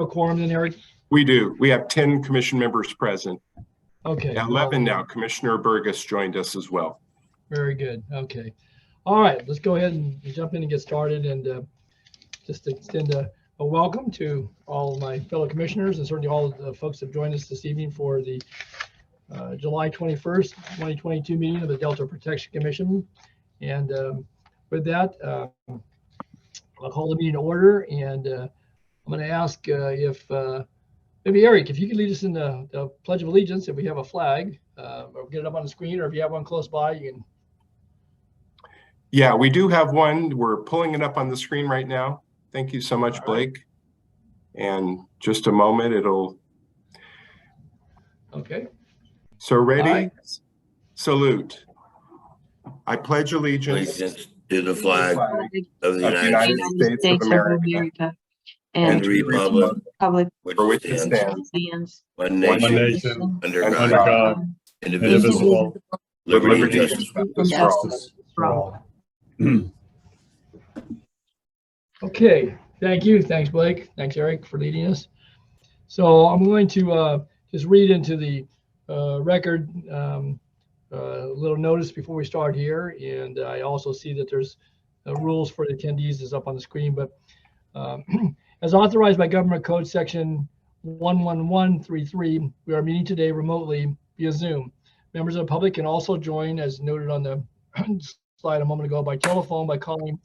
a quorum then, Erik? We do. We have 10 commission members present. Okay. 11 now. Commissioner Burgess joined us as well. Very good. Okay. All right. Let's go ahead and jump in and get started, and just extend a welcome to all of my fellow commissioners and certainly all of the folks that have joined us this evening for the July 21st, 2022 meeting of the Delta Protection Commission. And with that, I'll call the meeting to order, and I'm going to ask if maybe Erik, if you could lead us in the Pledge of Allegiance, if we have a flag, or get it up on the screen, or if you have one close by, you can. Yeah, we do have one. We're pulling it up on the screen right now. Thank you so much, Blake. And just a moment, it'll. Okay. So ready? Right. Salute. I pledge allegiance to the flag of the United States of America and the republic for which it stands, one nation, under God, indivisible, liberty and justice for all. Okay. Thank you. Thanks, Blake. Thanks, Erik, for leading us. So I'm going to just read into the record a little notice before we start here. And I also see that there's rules for the attendees is up on the screen. But as authorized by Government Code Section 11133, we are meeting today remotely via Zoom. Members of the public can also join, as noted on the slide a moment ago, by telephone by calling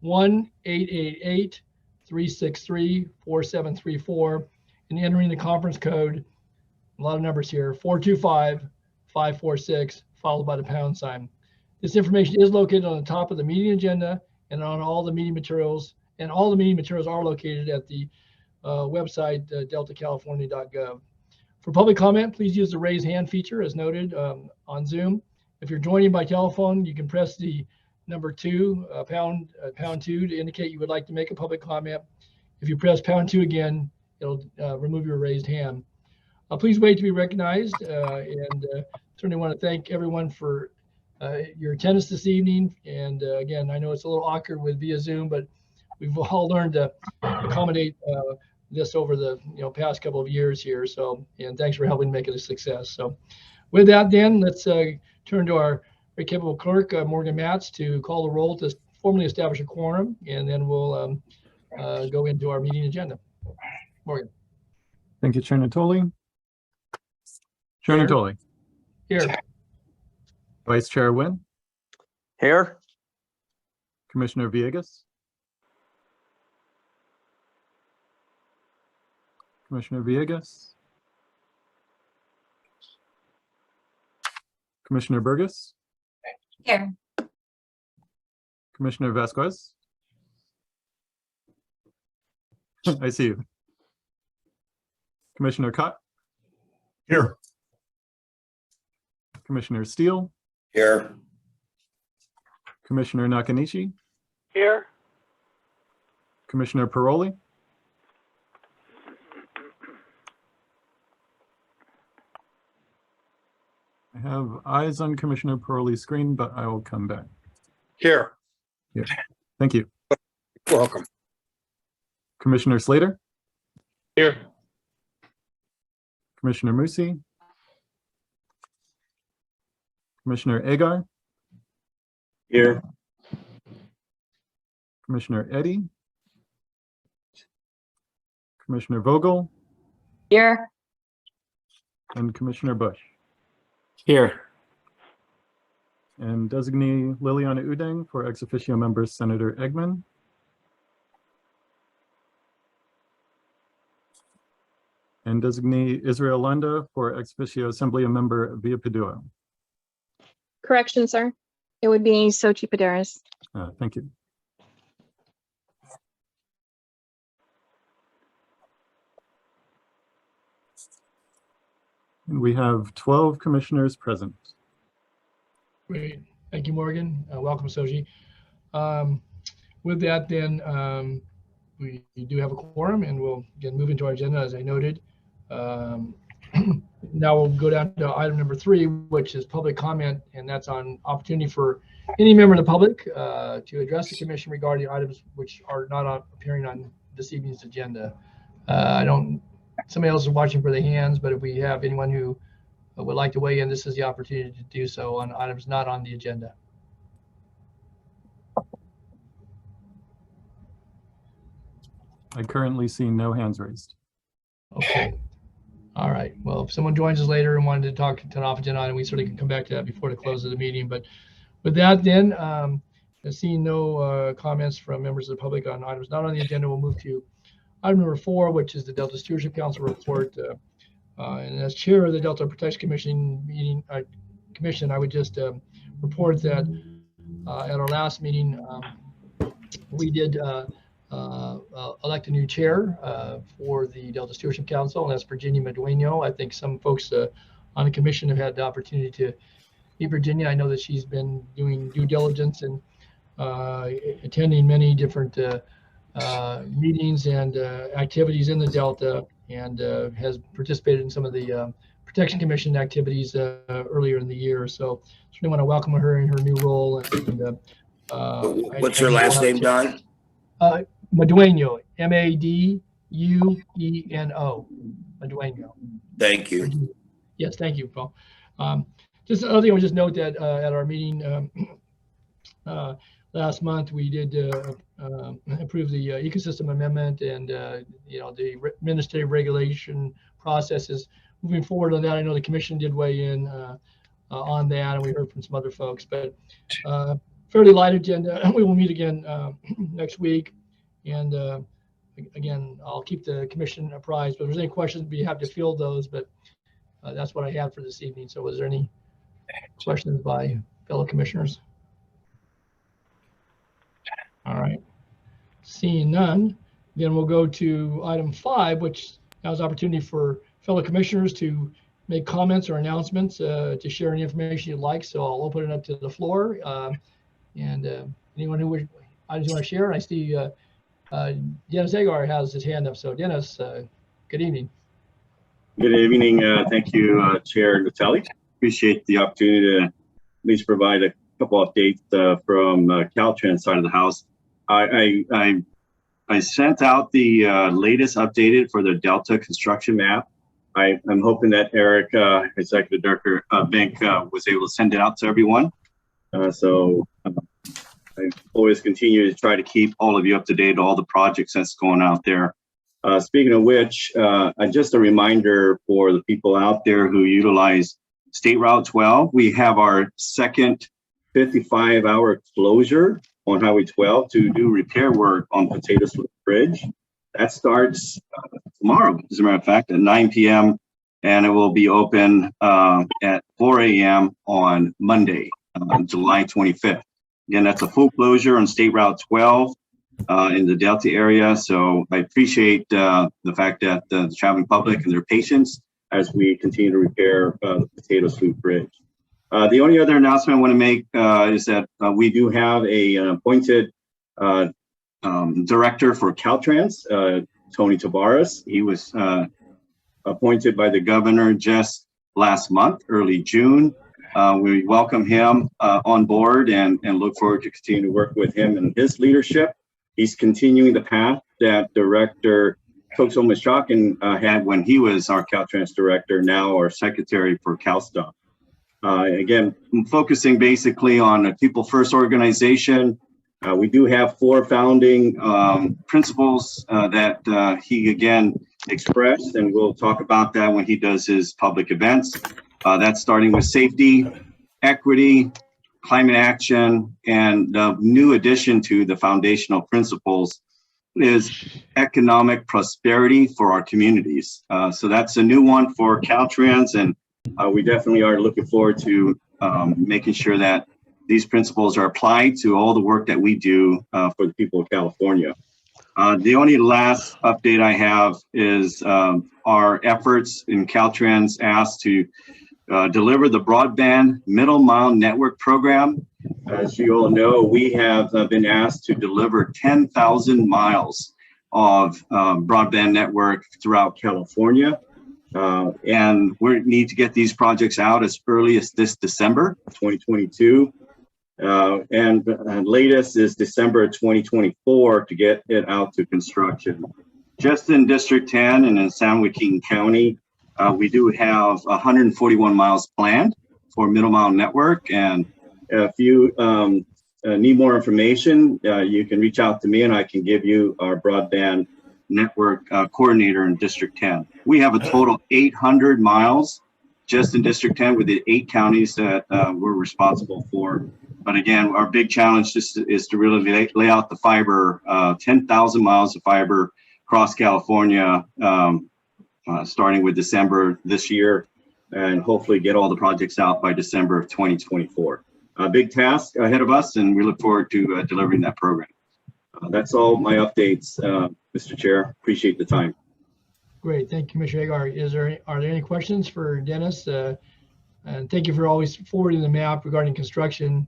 1-888-363-4734 and entering the conference code, a lot of numbers here, 425-546, followed by the pound sign. This information is located on the top of the meeting agenda and on all the meeting materials, and all the meeting materials are located at the website, deltacalifornia.gov. For public comment, please use the raise hand feature as noted on Zoom. If you're joining by telephone, you can press the number 2, pound 2 to indicate you would like to make a public comment. If you press pound 2 again, it'll remove your raised hand. Please wait to be recognized, and certainly want to thank everyone for your attendance this evening. And again, I know it's a little awkward with via Zoom, but we've all learned to accommodate this over the past couple of years here. So, and thanks for helping make it a success. So with that, then let's turn to our very capable clerk, Morgan Matz, to call the roll to formally establish a quorum, and then we'll go into our meeting agenda. Morgan. Thank you, Chair Nottoli. Chair Nottoli. Here. Vice Chair Nguyen. Here. Commissioner Villegas. Commissioner Villegas. Commissioner Burgess. Here. Commissioner Vasquez. I see you. Commissioner Cott. Here. Commissioner Steele. here. Commissioner Nakanishi. Here. Commissioner Paroli. I have eyes on Commissioner Paroli's screen, but I will come back. Here. Yeah. Thank you. Welcome. Commissioner Slater. Here. Commissioner Musi. Commissioner Agar. Here. Commissioner Eddy. Commissioner Vogel. Here. And Commissioner Bush. Here. And designee Liliana Udeng for ex officio member Senator Eggman. And designee Israel Landa for ex officio Assembly member Via Padua. Correction, sir. It would be Sochi Paderas. Thank you. And we have 12 commissioners present. Great. Thank you, Morgan. Welcome, Soji. With that, then, we do have a quorum, and we'll again move into our agenda, as I noted. Now we'll go down to item number 3, which is public comment, and that's on opportunity for any member of the public to address the commission regarding items which are not appearing on this evening's agenda. Somebody else is watching for the hands, but if we have anyone who would like to weigh in, this is the opportunity to do so on items not on the agenda. I currently see no hands raised. Okay. All right. Well, if someone joins us later and wanted to talk to an off-agenda item, we certainly can come back to that before the close of the meeting. But with that, then, seeing no comments from members of the public on items not on the agenda, we'll move to item number 4, which is the Delta Stewardship Council report. And as chair of the Delta Protection Commission I would just report that at our last meeting, we did elect a new chair for the Delta Stewardship Council, and that's Virginia Medueno. I think some folks on the commission have had the opportunity to meet Virginia. I know that she's been doing due diligence and attending many different meetings and activities in the Delta, and has participated in some of the Protection Commission activities earlier in the year. So certainly want to welcome her in her new role. And what's her last name, Don? Medueno, Madueno, Medueno. Thank you. Yes, thank you, Paul. Just another thing, I would just note that at our meeting last month, we did approve the ecosystem amendment, and the administrative regulation processes moving forward on that. I know the commission did weigh in on that, and we heard from some other folks, but fairly light agenda. We will meet again next week, and again, I'll keep the commission apprised, but if there's any questions, we have to field those, but that's what I have for this evening. So was there any questions by fellow commissioners? All right, seeing none, then we'll go to item 5, which has opportunity for fellow commissioners to make comments or announcements, to share any information you'd like. So I'll open it up to the floor, and anyone who would items you want to share. I see Dennis Agar has his hand up. So Dennis, good evening. Good evening. Thank you, Chair Nottoli. Appreciate the opportunity to at least provide a couple updates from Caltrans side of the house. I sent out the latest updated for the Delta construction map. I'm hoping that Erik, Executive Director Vink, was able to send it out to everyone. So I always continue to try to keep all of you up to date, all the projects that's going out there. Speaking of which, just a reminder for the people out there who utilize State Route 12, we have our second 55-hour closure on Highway 12 to do repair work on Potato Slip Bridge. That starts tomorrow, as a matter of fact, at 9 p.m. and it will be open at 4 a.m. on Monday, July 25th. Again, that's a full closure on State Route 12 in the Delta area. So I appreciate the fact that the traveling public and their patience as we continue to repair the Potato Sloop Bridge. The only other announcement I want to make is that we do have an appointed director for Caltrans, Tony Tavares. He was appointed by the governor just last month, early June. We welcome him on board and look forward to continue to work with him and his leadership. He's continuing the path that Director Tokso Mishakin had when he was our Caltrans director, now our secretary for CalSTOP. Again, I'm focusing basically on a people first organization. We do have 4 founding principles that he again expressed, and we'll talk about that when he does his public events. That's starting with safety, equity, climate action, and the new addition to the foundational principles is economic prosperity for our communities. So that's a new one for Caltrans, and we definitely are looking forward to making sure that these principles are applied to all the work that we do for the people of California. The only last update I have is our efforts in Caltrans asked to deliver the broadband middle mile network program. As you all know, we have been asked to deliver 10,000 miles of broadband network throughout California. And we need to get these projects out as early as this December 2022. And latest is December 2024 to get it out to construction. just in District 10 and in San Joaquin County, we do have 141 miles planned for middle mile network. And if you need more information, you can reach out to me and I can give you our broadband network coordinator in District 10. We have a total 800 miles just in District 10 with the 8 counties that we're responsible for. But again, our big challenge just is to really lay out the fiber, 10,000 miles of fiber across California, starting with December this year, and hopefully get all the projects out by December of 2024. A big task ahead of us, and we look forward to delivering that program. That's all my updates, Mr. Chair. Appreciate the time. Great, thank you, Commissioner Agar. Are there any questions for Dennis? And thank you for always forwarding the map regarding construction.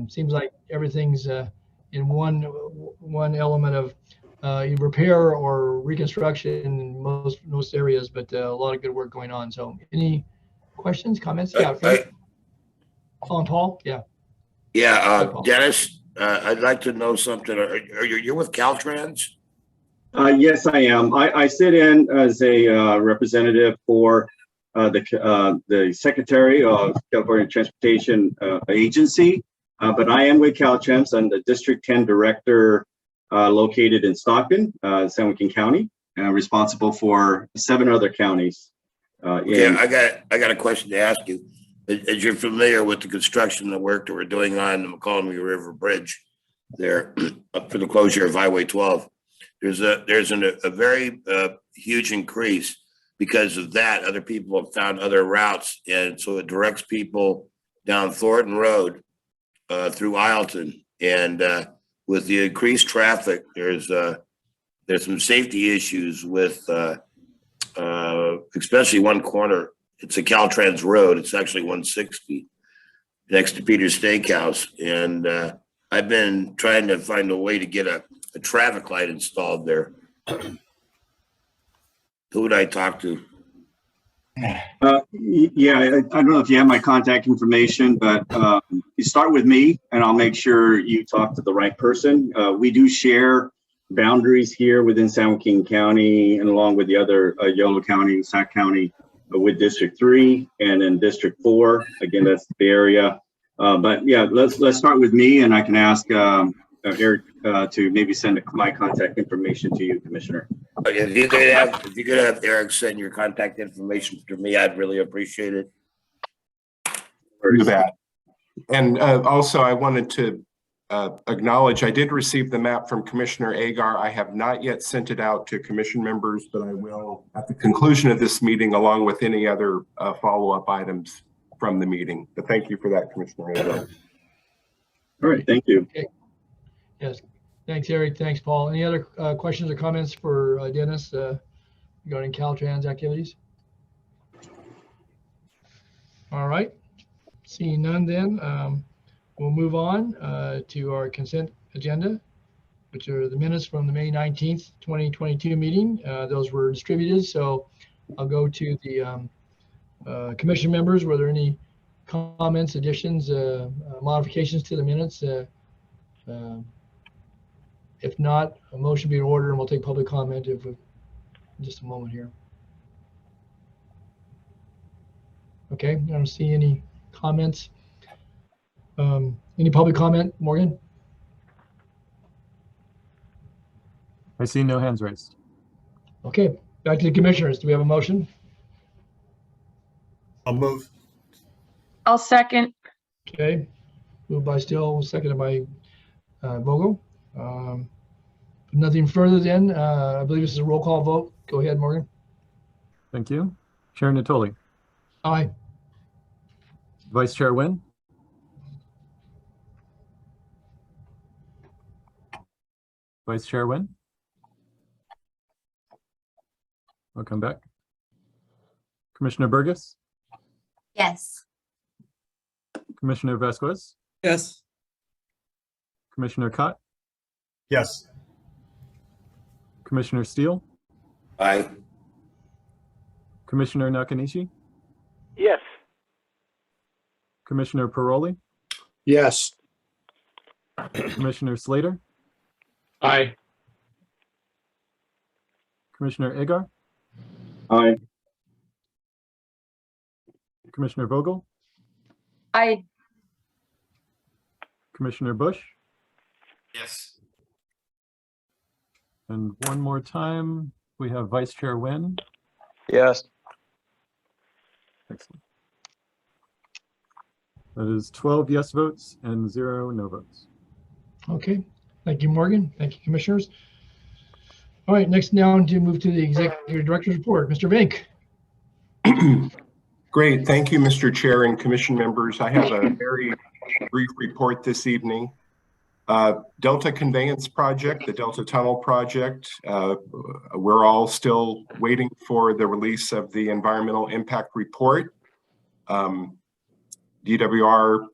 Seems like everything's in one element of repair or reconstruction in most areas, but a lot of good work going on. So any questions, comments? Yeah. Paul? Yeah. Yeah, Paul. Dennis, I'd like to know something. You're with Caltrans? Yes, I am. I sit in as a representative for the Secretary of California Transportation Agency, but I am with Caltrans. I'm the District 10 Director located in Stockton, San Joaquin County, responsible for 7 other counties. Yeah, I got a question to ask you. As you're familiar with the construction, the work that we're doing on the McCollum River Bridge there up for the closure of Highway 12, there's a very huge increase because of that. Other people have found other routes, and so it directs people down Thornton Road through Ileton. And with the increased traffic, there's some safety issues with especially one corner. It's a Caltrans road. It's actually 160 next to Peter's Steakhouse. And I've been trying to find a way to get a traffic light installed there. Who would I talk to? Yeah, I don't know if you have my contact information, but you start with me and I'll make sure you talk to the right person. We do share boundaries here within San Joaquin County and along with the other Yolo County, Sac County, with District 3 and then District 4. Again, that's the area. But yeah, let's start with me, and I can ask Erik to maybe send my contact information to you, Commissioner. If you could have Erik send your contact information to me, I'd really appreciate it. Do that. And also, I wanted to acknowledge I did receive the map from Commissioner Agar. I have not yet sent it out to commission members, but I will at the conclusion of this meeting, along with any other follow-up items from the meeting. But thank you for that, Commissioner Agar. All right, thank you. Okay. Yes, thanks, Erik. Thanks, Paul. Any other questions or comments for Dennis regarding Caltrans activities? All right, seeing none then. We'll move on to our consent agenda, which are the minutes from the May 19th, 2022 meeting. Those were distributed, so I'll go to the commission members. Were there any comments, additions, modifications to the minutes? If not, a motion be in order, and we'll take public comment in just a moment here. Okay, I don't see any comments. Any public comment, Morgan? I see no hands raised. Okay, back to the commissioners. Do we have a motion? I'll move. I'll second. Okay, moved by Still, seconded by Vogel. Nothing further then. I believe this is a roll call vote. Go ahead, Morgan. Thank you. Chair Nottoli. Aye. Vice Chair Nguyen. Vice Chair Nguyen. I'll come back. Commissioner Burgess. Yes. Commissioner Vasquez. Yes. Commissioner Cott. Yes. Commissioner Steele. Aye. Commissioner Nakanishi. Yes. Commissioner Paroli. Yes. Commissioner Slater. Aye. Commissioner Agar, Aye. Commissioner Vogel, Aye. Commissioner Bush, Yes. and one more time, we have Vice Chair Nguyen. Yes. Excellent. That is 12 yes votes and 0 no votes. Okay, thank you, Morgan. Thank you, commissioners. All right, next now to move to the executive director's report. Mr. Vink. Great. Thank you, Mr. Chair and commission members. I have a very brief report this evening. Delta Conveyance Project, the Delta Tunnel Project. We're all still waiting for the release of the environmental impact report. DWR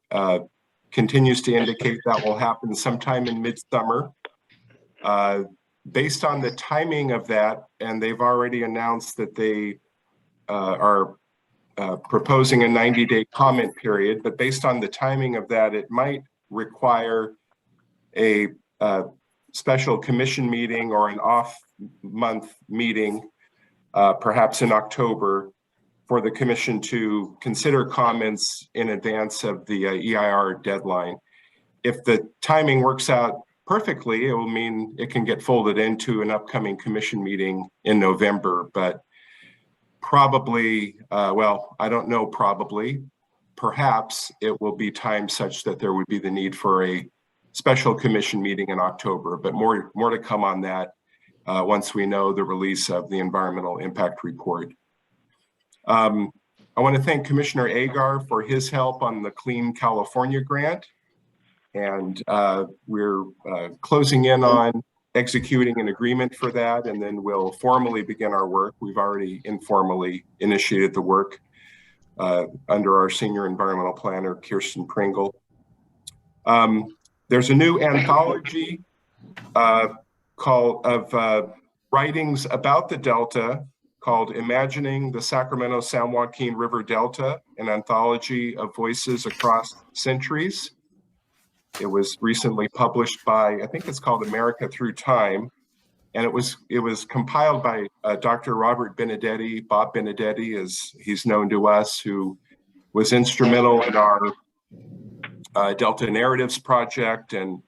continues to indicate that will happen sometime in midsummer. Based on the timing of that, and they've already announced that they are proposing a 90-day comment period, but based on the timing of that, it might require a special commission meeting or an off-month meeting, perhaps in October, for the commission to consider comments in advance of the EIR deadline. If the timing works out perfectly, it will mean it can get folded into an upcoming commission meeting in November, but probably, well, I don't know, probably, perhaps it will be timed such that there would be the need for a special commission meeting in October, but more to come on that once we know the release of the environmental impact report. I want to thank Commissioner Agar for his help on the Clean California grant. And we're closing in on executing an agreement for that, and then we'll formally begin our work. We've already informally initiated the work under our senior environmental planner, Kirsten Pringle. There's a new anthology of writings about the Delta called Imagining the Sacramento San Joaquin River Delta, an anthology of voices across centuries. It was recently published by, I think it's called America Through Time. And it was compiled by Dr. Robert Benedetti, Bob Benedetti, as he's known to us, who was instrumental in our Delta Narratives project and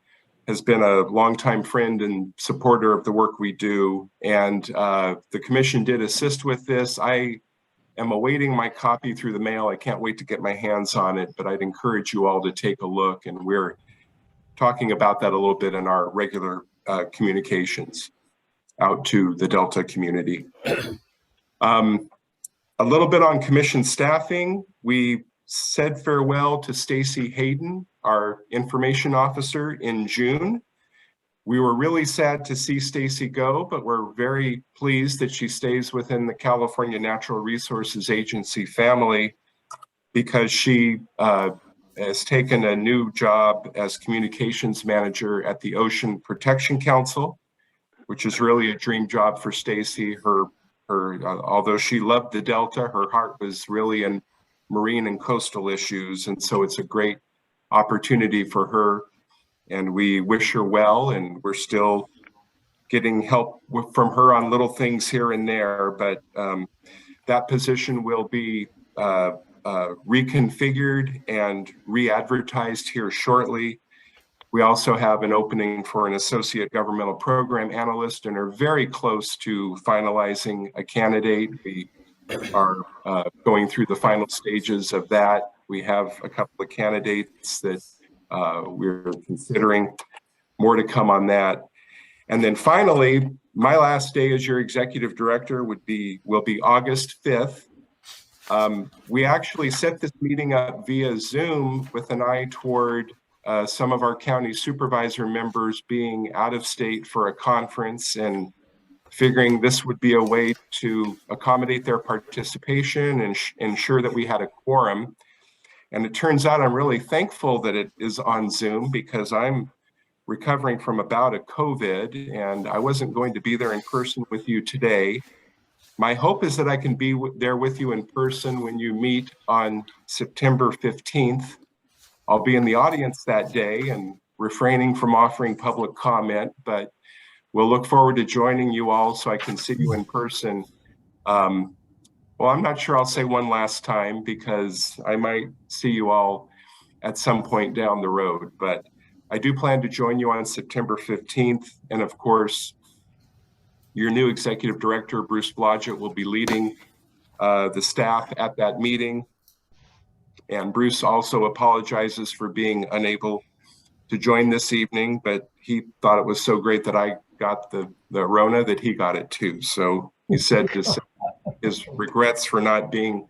has been a longtime friend and supporter of the work we do. And the commission did assist with this. I am awaiting my copy through the mail. I can't wait to get my hands on it, but I'd encourage you all to take a look. And we're talking about that a little bit in our regular communications out to the Delta community. A little bit on commission staffing. We said farewell to Stacy Hayden, our information officer, in June. We were really sad to see Stacy go, but we're very pleased that she stays within the California Natural Resources Agency family because she has taken a new job as communications manager at the Ocean Protection Council, which is really a dream job for Stacy. Although she loved the Delta, her heart was really in marine and coastal issues. And so it's a great opportunity for her. And we wish her well, and we're still getting help from her on little things here and there, but that position will be reconfigured and re-advertised here shortly. We also have an opening for an associate governmental program analyst and are very close to finalizing a candidate. We are going through the final stages of that. We have a couple of candidates that we're considering. More to come on that. And then finally, my last day as your executive director will be August 5th. We actually set this meeting up via Zoom with an eye toward some of our county supervisor members being out of state for a conference, and figuring this would be a way to accommodate their participation and ensure that we had a quorum. And it turns out I'm really thankful that it is on Zoom because I'm recovering from a bout of COVID and I wasn't going to be there in person with you today. My hope is that I can be there with you in person when you meet on September 15th. I'll be in the audience that day and refraining from offering public comment, but we'll look forward to joining you all so I can see you in person. Well, I'm not sure I'll say one last time because I might see you all at some point down the road, but I do plan to join you on September 15th. And of course, your new executive director, Bruce Blodgett, will be leading the staff at that meeting. And Bruce also apologizes for being unable to join this evening, but he thought it was so great that I got the Rona that he got it too. So he said his regrets for not being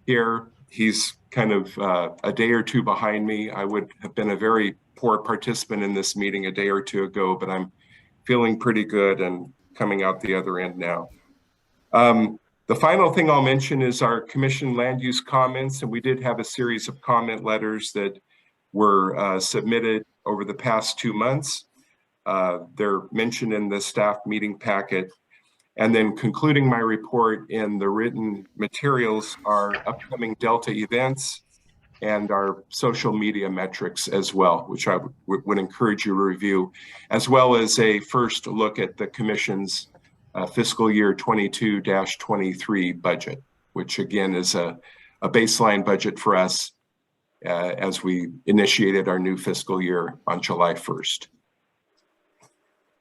here. He's kind of a day or two behind me. I would have been a very poor participant in this meeting a day or two ago, but I'm feeling pretty good and coming out the other end now. The final thing I'll mention is our commission land use comments, and we did have a series of comment letters that were submitted over the past 2 months. They're mentioned in the staff meeting packet. And then concluding my report in the written materials are upcoming Delta events and our social media metrics as well, which I would encourage you to review, as well as a first look at the commission's fiscal year 22-23 budget, which again is a baseline budget for us as we initiated our new fiscal year on July 1st.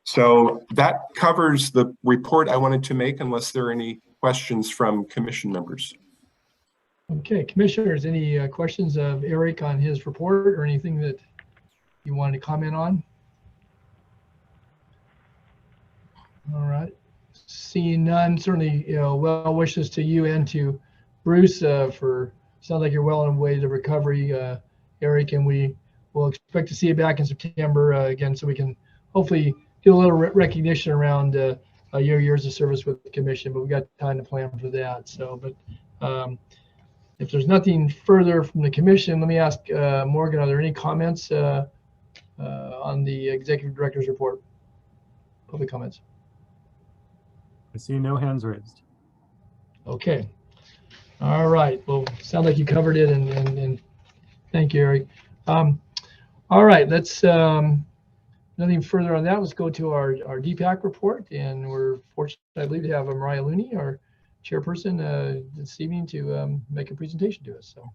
So that covers the report I wanted to make, unless there are any questions from commission members. Okay, commissioners, any questions of Erik on his report or anything that you wanted to comment on? All right, seeing none, certainly, well wishes to you and to Bruce for, sounds like you're well on the way to recovery, Erik, and we will expect to see you back in September again, so we can hopefully do a little recognition around your years of service with the commission, but we got time to plan for that. So, but if there's nothing further from the commission, let me ask Morgan, are there any comments on the executive director's report? Public comments? I see no hands raised. Okay. All right. Well, sounds like you covered it, and thank you, Erik. All right. Let's nothing further on that. Let's go to our DPAC report, and we're fortunate, I believe, to have Mariah Looney, our chairperson, this evening to make a presentation to us. So,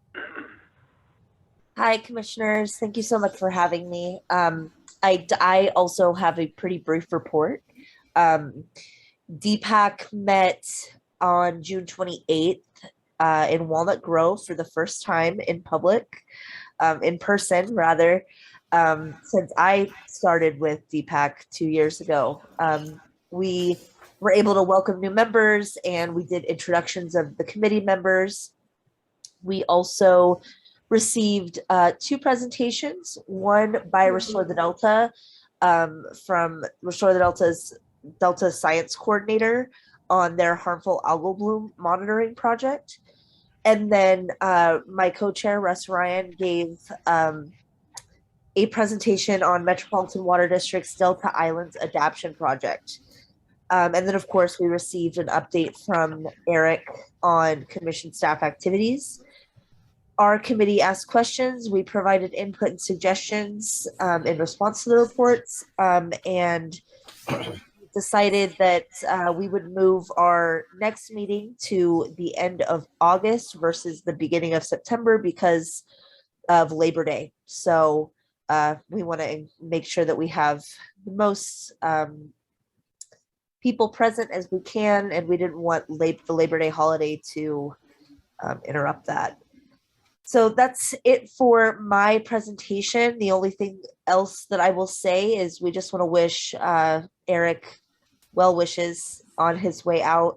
hi, commissioners. Thank you so much for having me. I also have a pretty brief report. DPAC met on June 28th in Walnut Grove for the first time in public, in person rather. Since I started with DPAC 2 years ago. We were able to welcome new members, and we did introductions of the committee members. We also received 2 presentations, one by Restore the Delta from Restore the Delta's Delta Science Coordinator on their harmful algal bloom monitoring project. And then my co-chair, Russ Ryan, gave a presentation on Metropolitan Water District's Delta Islands Adaptation Project. And then, of course, we received an update from Erik on commission staff activities. Our committee asked questions. We provided input and suggestions in response to the reports, and decided that we would move our next meeting to the end of August versus the beginning of September because of Labor Day. So we want to make sure that we have the most people present as we can, and we didn't want the Labor Day holiday to interrupt that. So that's it for my presentation. The only thing else that I will say is we just want to wish Erik well wishes on his way out.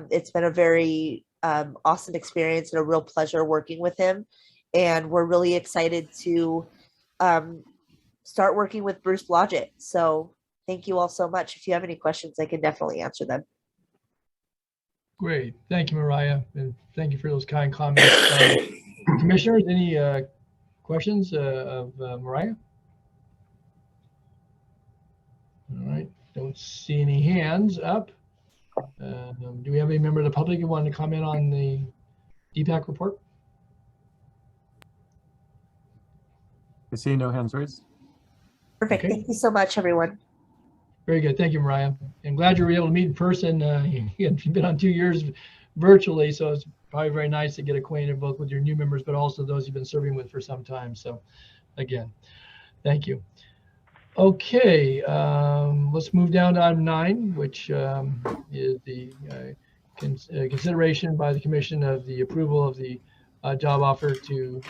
It's been a very awesome experience and a real pleasure working with him. And we're really excited to start working with Bruce Blodgett. So thank you all so much. If you have any questions, I can definitely answer them. great. Thank you, Mariah. And thank you for those kind comments. Commissioners, any questions of Mariah? All right. Don't see any hands up. Do we have any member of the public who wanted to comment on the DPAC report? I see no hands raised. Perfect. Okay. Thank you so much, everyone. Very good. Thank you, Mariah. I'm glad you were able to meet in person. You've been on 2 years virtually, so it's probably very nice to get acquainted both with your new members, but also those you've been serving with for some time. So again, thank you. Okay, let's move down to item 9, which is the consideration by the commission of the approval of the job offer to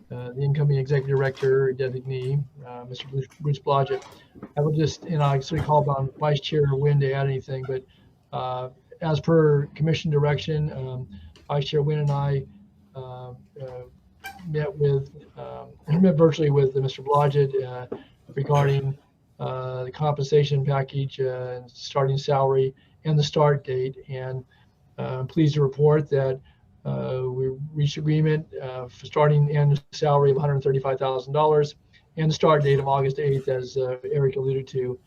the incoming executive director designee, Mr. Bruce Blodgett. I will just, I sort of call upon Vice Chair Wynn to add anything, but as per commission direction, Vice Chair Wynn and I met virtually with Mr. Blodgett regarding the compensation package, starting salary, and the start date. And I'm pleased to report that we reached agreement for starting annual salary of $135,000 and the start date of August 8th, as Erik alluded to.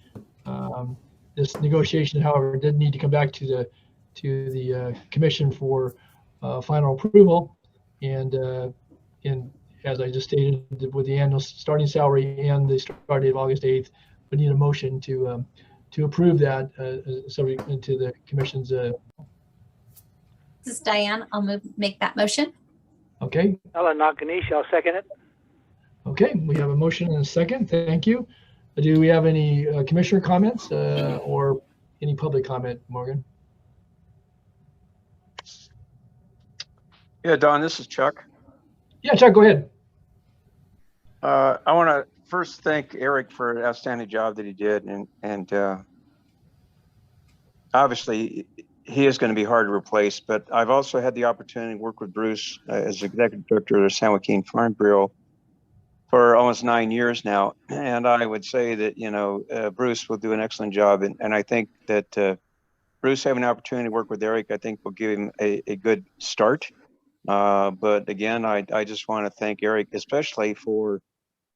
This negotiation, however, did need to come back to the commission for final approval. And as I just stated, with the annual starting salary and the start date of August 8th, we need a motion to approve that, subject to the commission's. This is Diane. I'll make that motion. Okay. Ellen Nakanishi, I'll second it. Okay, we have a motion and a second. Thank you. Do we have any commissioner comments or any public comment, Morgan? Yeah, Don, this is Chuck. Yeah, Chuck, go ahead. I want to first thank Erik for an outstanding job that he did, and obviously he is going to be hard to replace. But I've also had the opportunity to work with Bruce as executive director of the San Joaquin Farm Bureau for almost 9 years now, and I would say that Bruce will do an excellent job, and I think that Bruce having an opportunity to work with Erik, I think will give him a good start. But again, I just want to thank Erik, especially for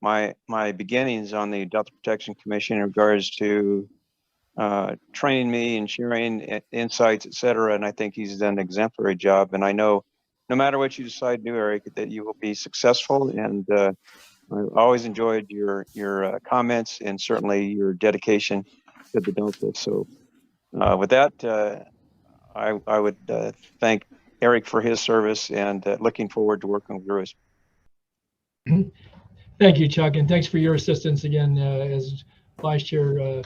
my beginnings on the Delta Protection Commission in regards to training me and sharing insights, et cetera. And I think he's done an exemplary job. And I know no matter what you decide to do, Erik, that you will be successful. And I always enjoyed your comments and certainly your dedication to the Delta. So with that, I would thank Erik for his service and looking forward to working with Bruce. Thank you, Chuck, and thanks for your assistance again as Vice Chair.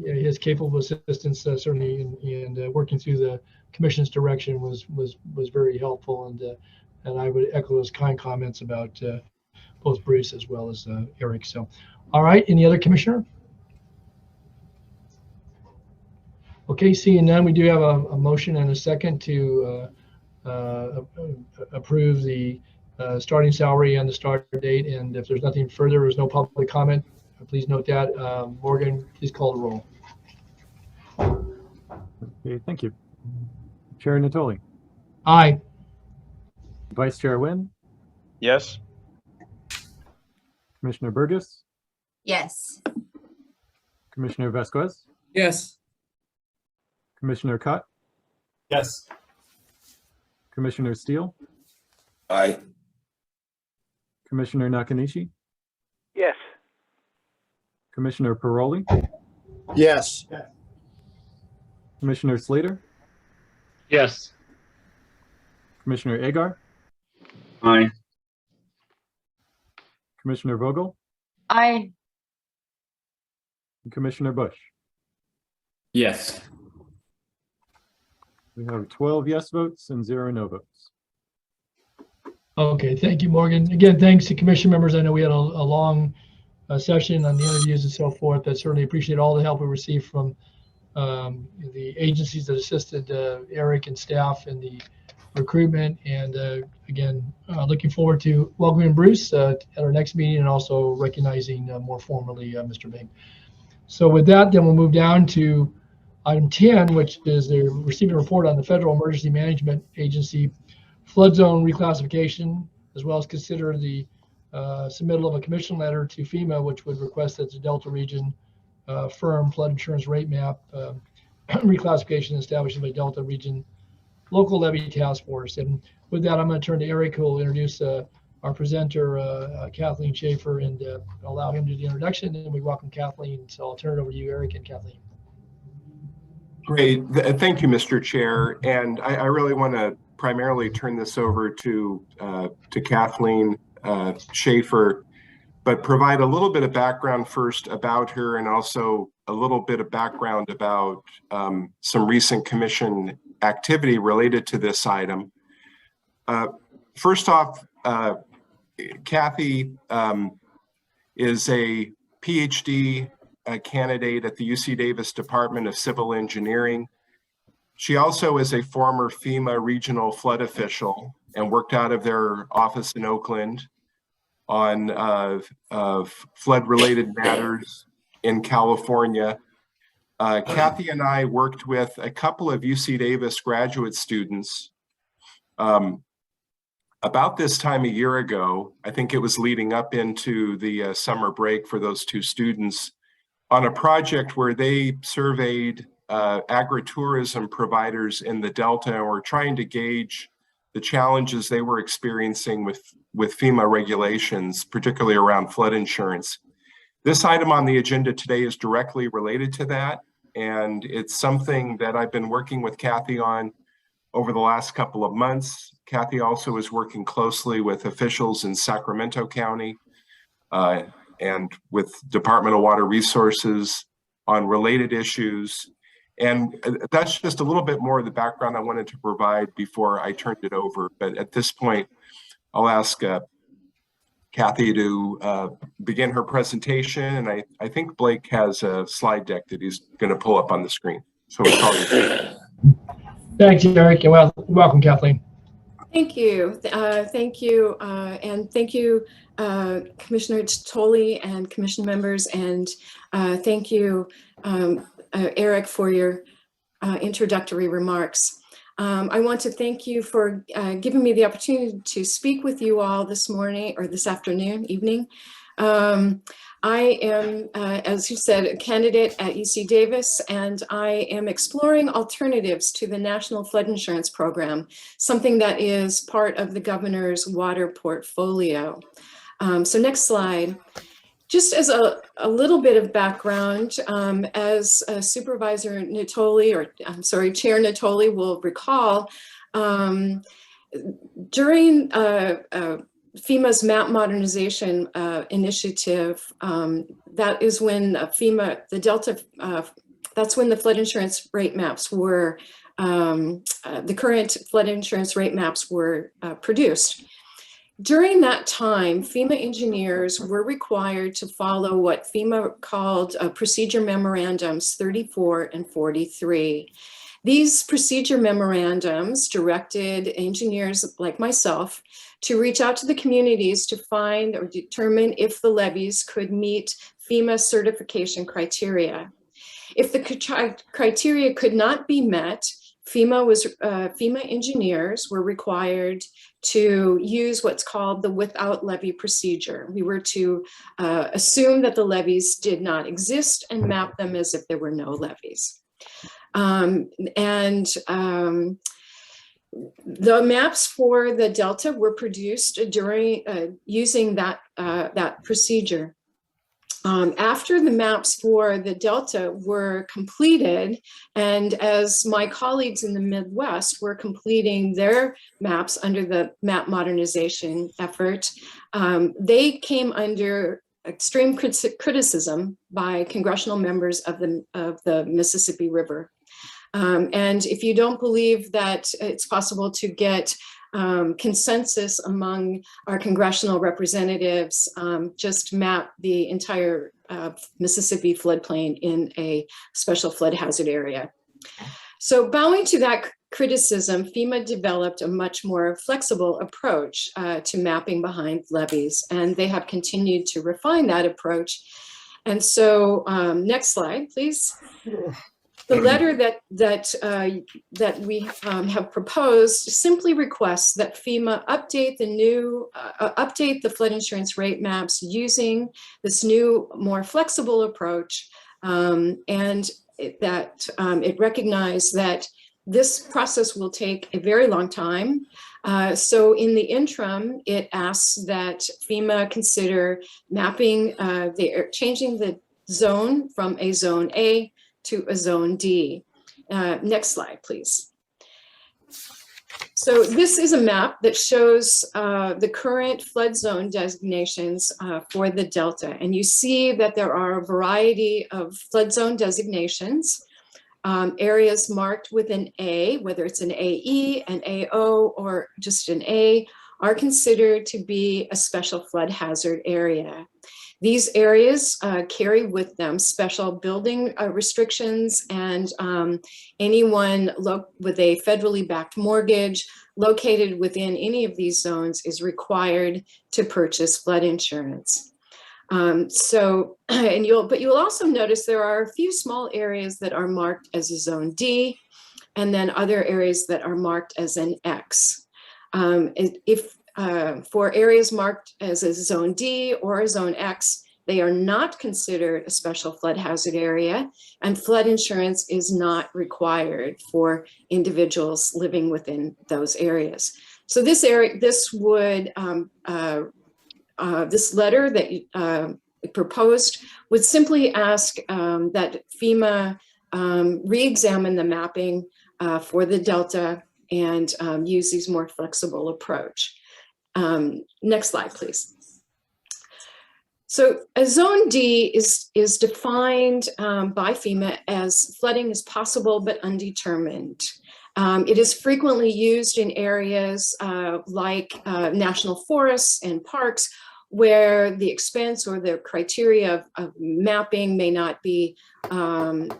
His capable assistance certainly in working through the Commission's direction was very helpful, and I would echo those kind comments about both Bruce as well as Erik. So, all right, any other commissioner? Okay, seeing none, we do have a motion and a second to approve the starting salary and the start date. And if there's nothing further, there's no public comment, please note that. Morgan, please call the roll. Okay, thank you. Chair Nottoli. Aye. Vice Chair Wynn. Yes. Commissioner Burgess. Yes. Commissioner Vasquez. Yes. Commissioner Cutt. Yes. Commissioner Steele. Aye. Commissioner Nakanishi. Yes. Commissioner Paroli. Yes. Commissioner Slater. Yes. Commissioner Agar. Aye. Commissioner Vogel. Aye. And Commissioner Bush. Yes. We have 12 yes votes and 0 no votes. Okay, thank you, Morgan. Again, thanks to commission members. I know we had a long session on the interviews and so forth. I certainly appreciate all the help we received from the agencies that assisted Erik and staff in the recruitment. And again, looking forward to welcoming Bruce at our next meeting and also recognizing more formally Mr. Vink. So with that, then we'll move down to item 10, which is the receiving report on the Federal Emergency Management Agency flood zone reclassification, as well as consider the submittal of a commission letter to FEMA, which would request that the Delta region firm flood insurance rate map reclassification established by Delta region local levee task force. And with that, I'm going to turn to Erik, who will introduce our presenter, Kathleen Schaefer, and allow him to do the introduction. And we welcome Kathleen. So I'll turn it over to you, Erik and Kathleen. Great. Thank you, Mr. Chair. And I really want to primarily turn this over to Kathleen Schaefer, but provide a little bit of background first about her, and also a little bit of background about some recent commission activity related to this item. First off, Kathy is a PhD candidate at the UC Davis Department of Civil Engineering. She also is a former FEMA regional flood official and worked out of their office in Oakland on flood-related matters in California. Kathy and I worked with a couple of UC Davis graduate students about this time a year ago. I think it was leading up into the summer break for those two students, on a project where they surveyed agritourism providers in the Delta and were trying to gauge the challenges they were experiencing with FEMA regulations, particularly around flood insurance. This item on the agenda today is directly related to that, and it's something that I've been working with Kathy on over the last couple of months. Kathy also is working closely with officials in Sacramento County and with Department of Water Resources on related issues. And that's just a little bit more of the background I wanted to provide before I turned it over. But at this point, I'll ask Kathy to begin her presentation. And I think Blake has a slide deck that he's going to pull up on the screen. So it's all yours. Thanks, Erik, and welcome, Kathleen. Thank you. Thank you. And thank you, Commissioner Nottoli and commission members. And thank you, Erik, for your introductory remarks. I want to thank you for giving me the opportunity to speak with you all this morning, or this afternoon, evening. I am, as you said, a candidate at UC Davis, and I am exploring alternatives to the National Flood Insurance Program, something that is part of the governor's water portfolio. So next slide. Just as a little bit of background, as Supervisor Nottoli, or I'm sorry, Chair Nottoli will recall, during FEMA's map modernization initiative, that is when FEMA, the Delta, that's when the flood insurance rate maps were, the current flood insurance rate maps were produced. During that time, FEMA engineers were required to follow what FEMA called procedure memorandums 34 and 43. These procedure memorandums directed engineers like myself to reach out to the communities to find or determine if the levees could meet FEMA certification criteria. If the criteria could not be met, FEMA engineers were required to use what's called the without levee procedure. We were to assume that the levees did not exist and map them as if there were no levees. The maps for the Delta were produced during using that procedure. After the maps for the Delta were completed, and as my colleagues in the Midwest were completing their maps under the map modernization effort, they came under extreme criticism by congressional members of the Mississippi River. And if you don't believe that it's possible to get consensus among our congressional representatives, just map the entire Mississippi floodplain in a special flood hazard area. So bowing to that criticism, FEMA developed a much more flexible approach to mapping behind levees, and they have continued to refine that approach. And so next slide, please. The letter that we have proposed simply requests that FEMA update the flood insurance rate maps using this new, more flexible approach, and it recognize that This process will take a very long time. So in the interim, it asks that FEMA consider mapping, changing the zone from a zone A to a zone D. Next slide, please. So this is a map that shows the current flood zone designations for the Delta. And you see that there are a variety of flood zone designations. Areas marked with an A, whether it's an AE, an AO, or just an A, are considered to be a special flood hazard area. These areas carry with them special building restrictions, and anyone with a federally backed mortgage located within any of these zones is required to purchase flood insurance. But you'll also notice there are a few small areas that are marked as a zone D, and then other areas that are marked as an X. For areas marked as a zone D or a zone X, they are not considered a special flood hazard area, and flood insurance is not required for individuals living within those areas. So this letter that you proposed would simply ask that FEMA re-examine the mapping for the Delta and use these more flexible approach. Next slide, please. So a zone D is defined by FEMA as flooding is possible but undetermined. It is frequently used in areas like national forests and parks, where the expense or the criteria of mapping may not be warranted,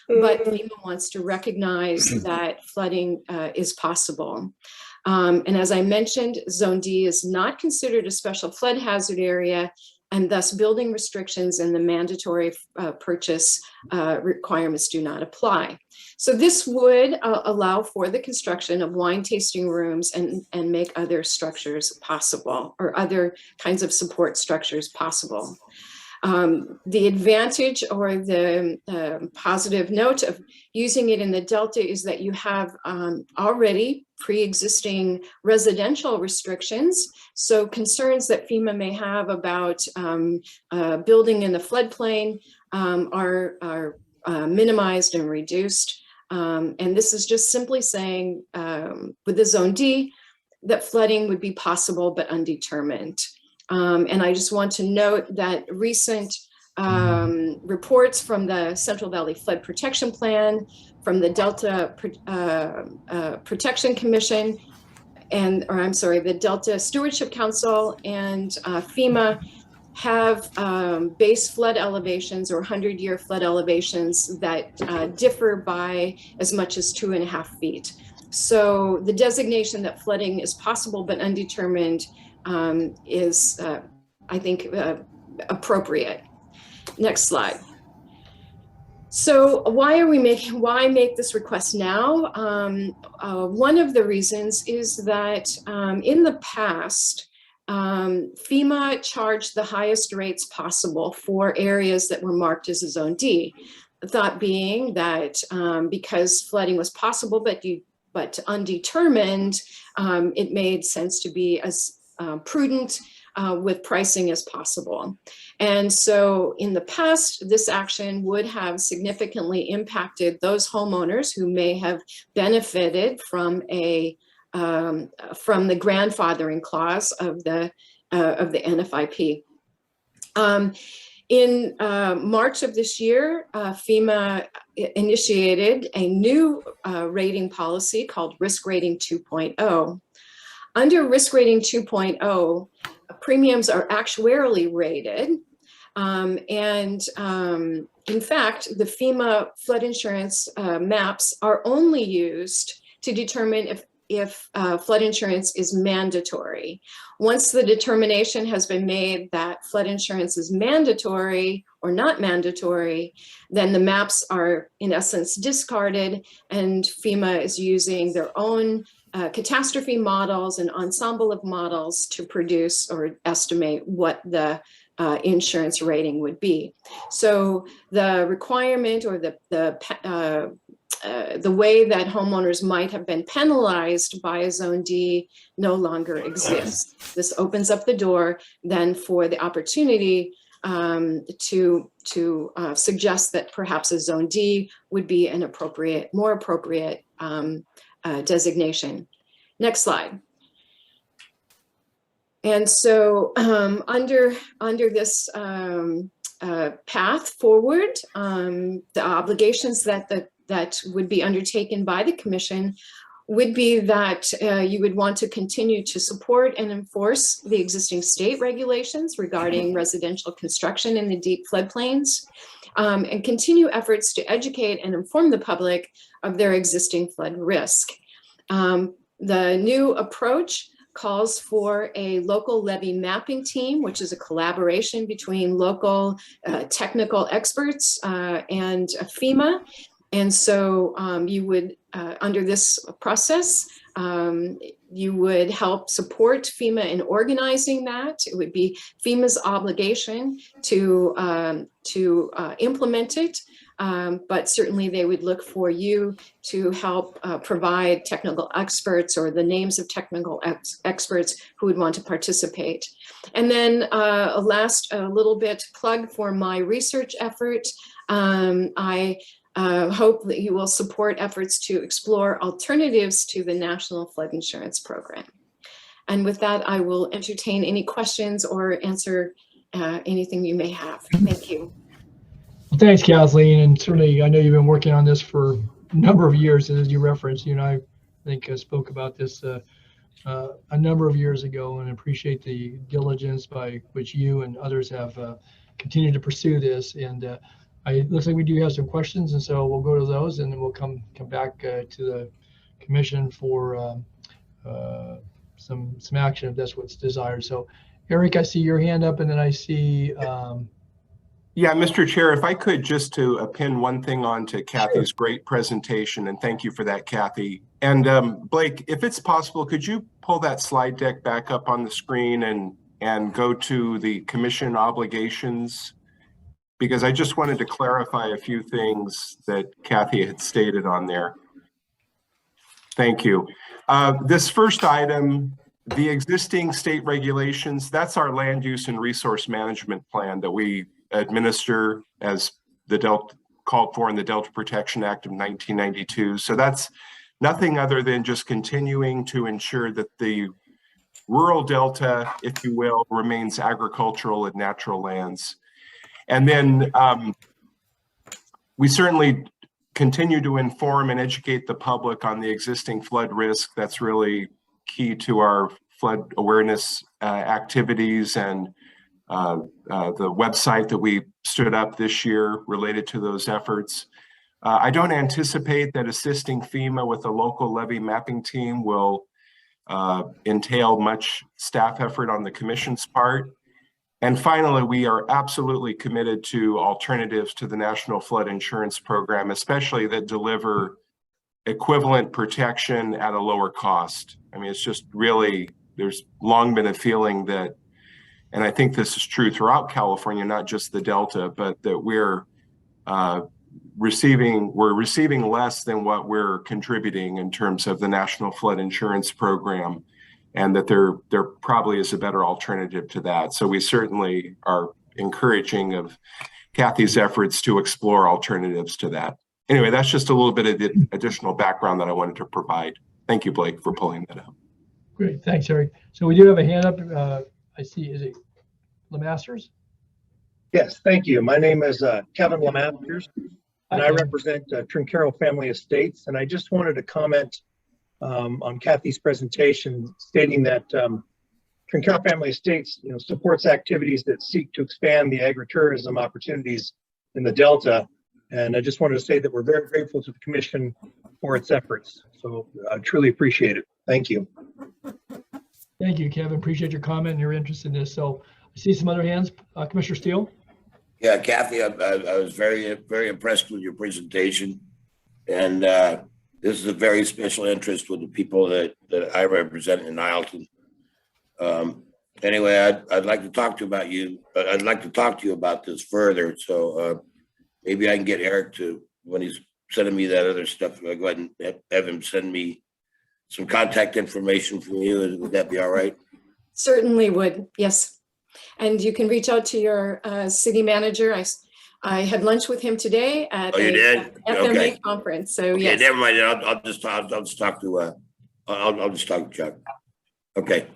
but FEMA wants to recognize that flooding is possible. And as I mentioned, Zone D is not considered a special flood hazard area, and thus building restrictions and the mandatory purchase requirements do not apply. So this would allow for the construction of wine tasting rooms and make other structures possible, or other kinds of support structures possible. The advantage or the positive note of using it in the Delta is that you have already pre-existing residential restrictions. So concerns that FEMA may have about building in the floodplain are minimized and reduced. And this is just simply saying with the Zone D that flooding would be possible but undetermined. And I just want to note that recent reports from the Central Valley Flood Protection Plan, from the Delta Protection Commission, the Delta Stewardship Council, and FEMA have base flood elevations or 100-year flood elevations that differ by as much as 2.5 feet. So the designation that flooding is possible but undetermined is, I think, appropriate. Next slide. So why make this request now? One of the reasons is that in the past, FEMA charged the highest rates possible for areas that were marked as a Zone D. The thought being that because flooding was possible but undetermined, it made sense to be as prudent with pricing as possible. And so in the past, this action would have significantly impacted those homeowners who may have benefited from the grandfathering clause of the NFIP. In March of this year, FEMA initiated a new rating policy called Risk Rating 2.0. Under Risk Rating 2.0, premiums are actuarially rated. In fact, the FEMA flood insurance maps are only used to determine if flood insurance is mandatory. Once the determination has been made that flood insurance is mandatory or not mandatory, then the maps are in essence discarded, and FEMA is using their own catastrophe models and ensemble of models to produce or estimate what the insurance rating would be. So the requirement or the the way that homeowners might have been penalized by a Zone D no longer exists. This opens up the door then for the opportunity to suggest that perhaps a Zone D would be an more appropriate designation. Next slide. And so under this path forward, the obligations that would be undertaken by the commission would be that you would want to continue to support and enforce the existing state regulations regarding residential construction in the deep floodplains, and continue efforts to educate and inform the public of their existing flood risk. The new approach calls for a local levee mapping team, which is a collaboration between local technical experts and FEMA. And so you would, under this process, you would help support FEMA in organizing that. It would be FEMA's obligation to implement it, but certainly they would look for you to help provide technical experts or the names of technical experts who would want to participate. And then a little bit plug for my research effort. I hope that you will support efforts to explore alternatives to the National Flood Insurance Program. And with that, I will entertain any questions or answer anything you may have. Thank you. Well, thanks, Kathleen. And certainly, I know you've been working on this for a number of years, as you referenced. You and I think spoke about this a number of years ago, and appreciate the diligence by which you and others have continued to pursue this. And it looks like we do have some questions, and so we'll go to those, and then we'll come back to the commission for some action if that's what's desired. So, Erik, I see your hand up, and then I see. Yeah, Mr. Chair, if I could just to pin one thing on to Kathy's great presentation, and thank you for that, Kathy. And Blake, if it's possible, could you pull that slide deck back up on the screen and go to the commission obligations? Because I just wanted to clarify a few things that Kathy had stated on there. Thank you. This first item, the existing state regulations, that's our land use and resource management plan that we administer as the Delta called for in the Delta Protection Act of 1992. So that's nothing other than just continuing to ensure that the rural Delta, if you will, remains agricultural and natural lands. And then we certainly continue to inform and educate the public on the existing flood risk. That's really key to our flood awareness activities and the website that we stood up this year related to those efforts. I don't anticipate that assisting FEMA with a local levee mapping team will entail much staff effort on the commission's part. And finally, we are absolutely committed to alternatives to the National Flood Insurance Program, especially that deliver equivalent protection at a lower cost. I mean, it's just really, there's long been a feeling that, and I think this is true throughout California, not just the Delta, but that we're receiving less than what we're contributing in terms of the National Flood Insurance Program, and that there probably is a better alternative to that. So we certainly are encouraging of Kathy's efforts to explore alternatives to that. Anyway, that's just a little bit of the additional background that I wanted to provide. Thank you, Blake, for pulling that up. Great, thanks, Erik. So we do have a hand up. I see, is it Lemasters? Yes, thank you. My name is Kevin Lemasters, and I represent Trinchero Family Estates. And I just wanted to comment on Kathy's presentation, stating that Trinchero Family Estates, supports activities that seek to expand the agritourism opportunities in the Delta. And I just wanted to say that we're very grateful to the Commission for its efforts. So I truly appreciate it. Thank you. Thank you, Kevin. Appreciate your comment and your interest in this. So I see some other hands. Commissioner Steele. Yeah, Kathy, I was very, very impressed with your presentation. And this is a very special interest with the people that I represent in Isleton. Anyway, I'd like to talk to you about I'd like to talk to you about this further. So maybe I can get Erik to, when he's sending me that other stuff. I'll go ahead and have him send me some contact information from you. Would that be all right? Certainly would, yes. And you can reach out to your city manager. I had lunch with him today at Oh, you did? FMA Okay. conference. So Okay, yes. never mind. I'll just talk to I'll just talk to Chuck. Okay.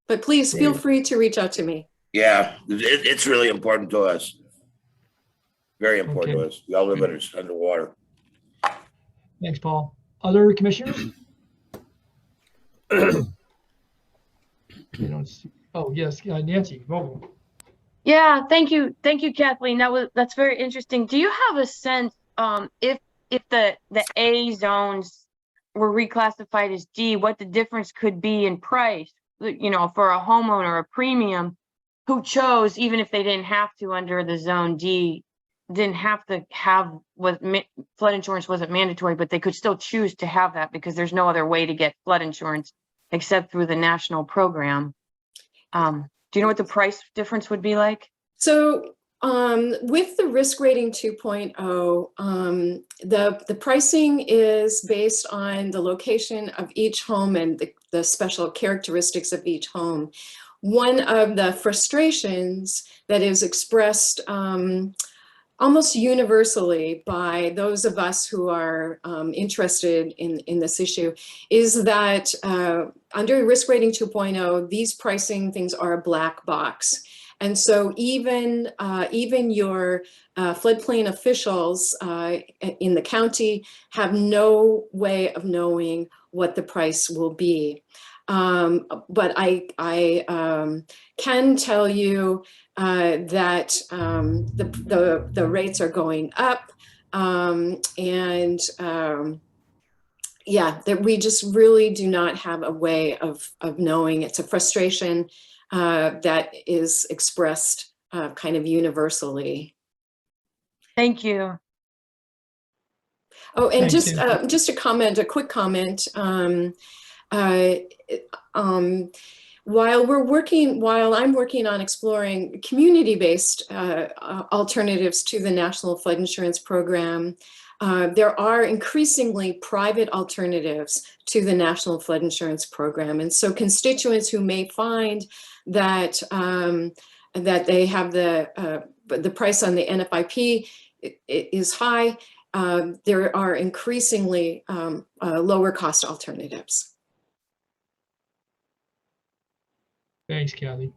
But please feel free to reach out to me. Yeah, it's really important to us. Very important to us. We all live underwater. Thanks, Paul. Other commissioners? You don't see. Oh, yes, Nancy Vogel. Yeah, thank you, Kathleen. That's very interesting. Do you have a sense if the A zones were reclassified as D, what the difference could be in price? You know, for a homeowner, a premium who chose, even if they didn't have to under the zone D, didn't have to have flood insurance wasn't mandatory, but they could still choose to have that because there's no other way to get flood insurance except through the national program. Do you know what the price difference would be like? So with the risk rating 2.0, the pricing is based on the location of each home and the special characteristics of each home. One of the frustrations that is expressed almost universally by those of us who are interested in this issue is that under risk rating 2.0, these pricing things are a black box. And so even your floodplain officials in the county have no way of knowing what the price will be. But I can tell you that the rates are going up, yeah, that we just really do not have a way of knowing. It's a frustration that is expressed kind of universally. Thank you. Oh, and Thanks, just a comment, a quick comment. While I'm working on exploring community-based alternatives to the National Flood Insurance Program, there are increasingly private alternatives to the National Flood Insurance Program. And so constituents who may find that that they have the price on the NFIP is high, there are increasingly lower cost alternatives. Thanks, Kathy.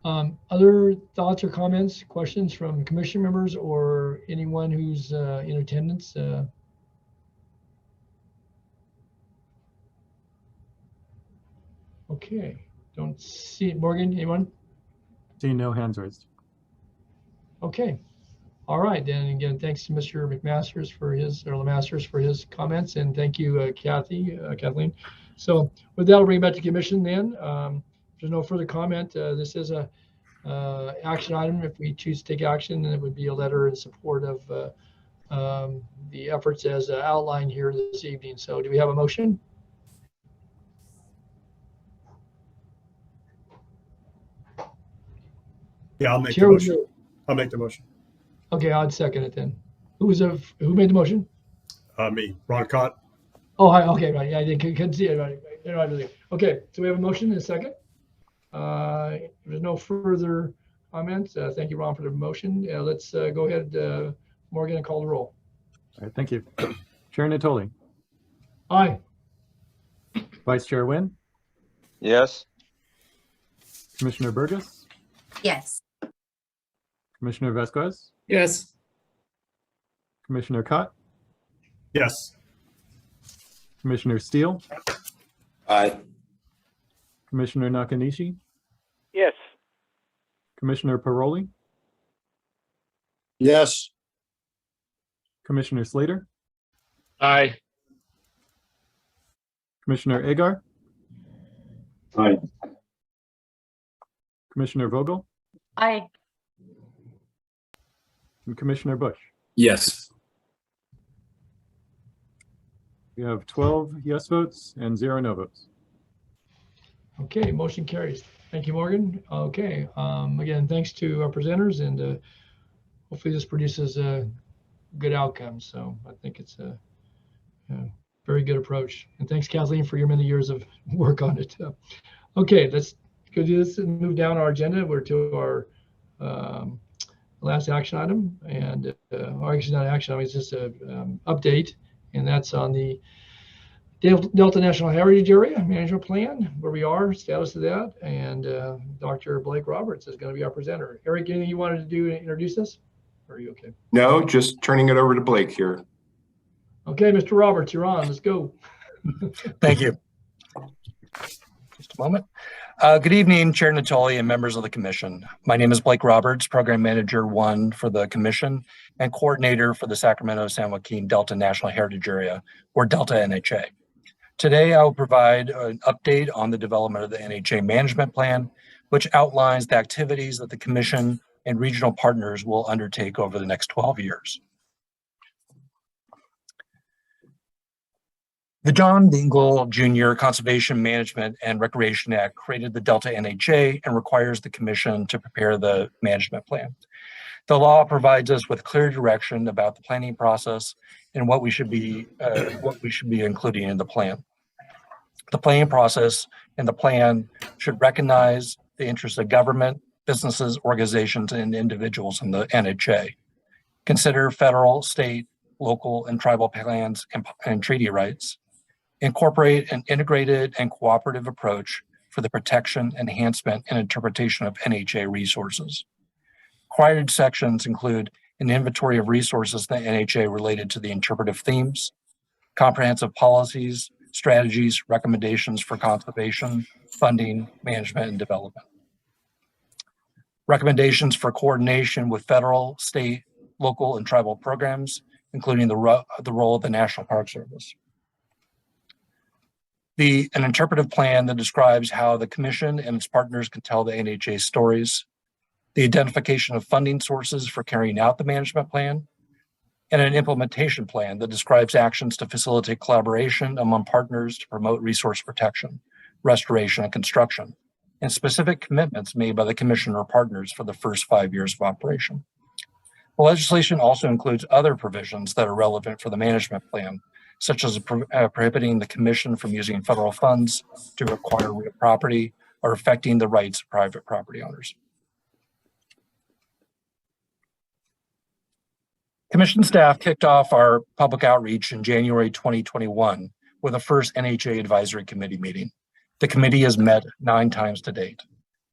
Other thoughts or comments, questions from commission members or anyone who's in attendance? Okay, don't see it. Morgan, anyone? See no hands raised. Okay, all right. Then again, thanks to Mr. McMasters for his comments, and thank you, Kathleen. So with that, I'll bring it back to commission then. If there's no further comment, this is a action item. If we choose to take action, then it would be a letter in support of the efforts as outlined here this evening. So do we have a motion? Yeah, I'll make Chair, the motion. I'll make the motion. Okay, I'd second it then. Who made the motion? Me, Ron Cott. Oh, hi. Okay, right. Yeah, I couldn't see it. Right. Okay, so we have a motion and a second. If there's no further comments, thank you, Ron, for the motion. Let's go ahead, Morgan, and call the roll. All right, thank you. Chair Nottoli. Aye. Vice Chair Nguyen. Yes. Commissioner Burgess. Yes. Commissioner Vasquez. Yes. Commissioner Cott. Yes. Commissioner Steele. Aye. Commissioner Nakanishi. Yes. Commissioner Paroli. Yes. Commissioner Slater. Aye. Commissioner Agar. Aye. Commissioner Vogel. Aye. And Commissioner Bush. Yes. We have 12 yes votes and 0 no votes. Okay, motion carries. Thank you, Morgan. Okay, again, thanks to our presenters, and hopefully this produces good outcomes. So I think it's a very good approach. And thanks, Kathleen, for your many years of work on it. Okay, let's go do this and move down our agenda. We're to our last action item, and or actually not action item, it's just a update, and that's on the Delta National Heritage Area Management Plan, where we are, status of that, and Dr. Blake Roberts is going to be our presenter. Erik, anything you wanted to do to introduce us? Or are you okay? No, just turning it over to Blake here. Okay, Mr. Roberts, you're on. Let's go. Thank you. Just a moment. Good evening, Chair Nottoli and members of the Commission. My name is Blake Roberts, Program Manager 1 for the Commission and Coordinator for the Sacramento-San Joaquin Delta National Heritage Area, or Delta NHA. Today, I will provide an update on the development of the NHA Management Plan, which outlines the activities that the Commission and regional partners will undertake over the next 12 years. The John Dingell Jr. Conservation Management and Recreation Act created the Delta NHA and requires the Commission to prepare the management plan. The law provides us with clear direction about the planning process and what we should be including in the plan. The planning process and the plan should recognize the interests of government, businesses, organizations, and individuals in the NHA. Consider federal, state, local, and tribal plans and treaty rights. Incorporate an integrated and cooperative approach for the protection, enhancement, and interpretation of NHA resources. Required sections include an inventory of resources in the NHA related to the interpretive themes, comprehensive policies, strategies, recommendations for conservation, funding, management, and development. Recommendations for coordination with federal, state, local, and tribal programs, including the role of the National Park Service. An interpretive plan that describes how the Commission and its partners can tell the NHA stories, the identification of funding sources for carrying out the management plan, and an implementation plan that describes actions to facilitate collaboration among partners to promote resource protection, restoration, and construction, and specific commitments made by the Commission or partners for the first 5 years of operation. The legislation also includes other provisions that are relevant for the management plan, such as prohibiting the Commission from using federal funds to acquire real property or affecting the rights of private property owners. Commission staff kicked off our public outreach in January 2021 with the first NHA Advisory Committee meeting. The committee has met 9 times to date.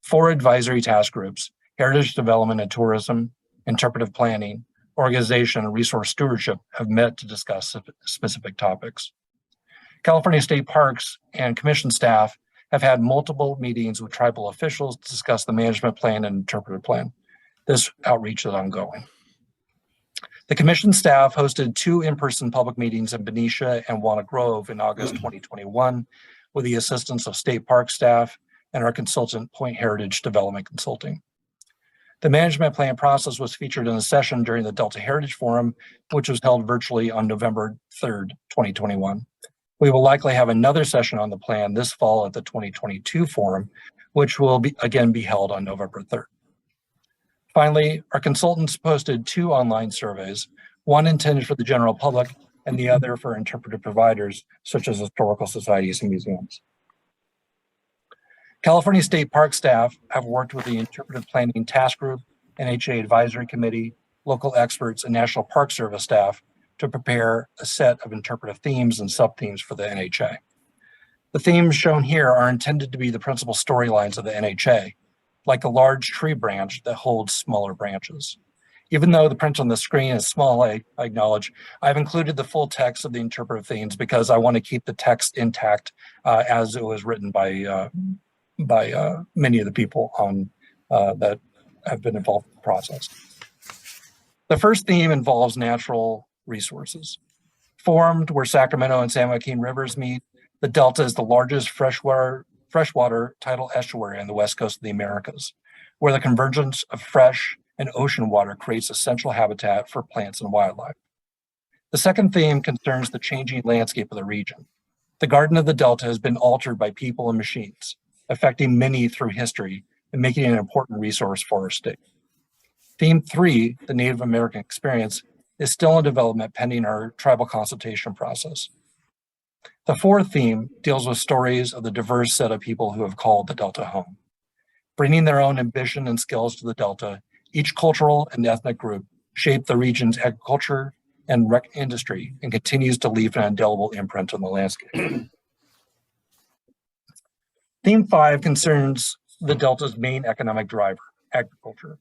4 advisory task groups, Heritage Development and Tourism, Interpretive Planning, Organization, and Resource Stewardship have met to discuss specific topics. California State Parks and Commission staff have had multiple meetings with tribal officials to discuss the management plan and interpretive plan. This outreach is ongoing. The Commission staff hosted 2 in-person public meetings in Benicia and Walnut Grove in August 2021 with the assistance of state park staff and our consultant, Point Heritage Development Consulting. The management plan process was featured in a session during the Delta Heritage Forum, which was held virtually on November 3rd, 2021. We will likely have another session on the plan this fall at the 2022 forum, which will again be held on November 3rd. Finally, our consultants posted 2 online surveys, one intended for the general public and the other for interpretive providers, such as historical societies and museums. California State Park staff have worked with the Interpretive Planning Task Group, NHA Advisory Committee, local experts, and National Park Service staff to prepare a set of interpretive themes and sub-themes for the NHA. The themes shown here are intended to be the principal storylines of the NHA, like a large tree branch that holds smaller branches. Even though the print on the screen is small, I acknowledge, I've included the full text of the interpretive themes because I want to keep the text intact as it was written by many of the people on that have been involved in the process. The first theme involves natural resources. Formed where Sacramento and San Joaquin rivers meet, the Delta is the largest freshwater tidal estuary on the west coast of the Americas, where the convergence of fresh and ocean water creates essential habitat for plants and wildlife. The second theme concerns the changing landscape of the region. The Garden of the Delta has been altered by people and machines, affecting many through history and making it an important resource for our state. Theme 3, the Native American experience, is still in development pending our tribal consultation process. The fourth theme deals with stories of the diverse set of people who have called the Delta home. Bringing their own ambition and skills to the Delta, each cultural and ethnic group shaped the region's agriculture and rec industry and continues to leave an indelible imprint on the landscape. Theme 5 concerns the Delta's main economic driver, agriculture.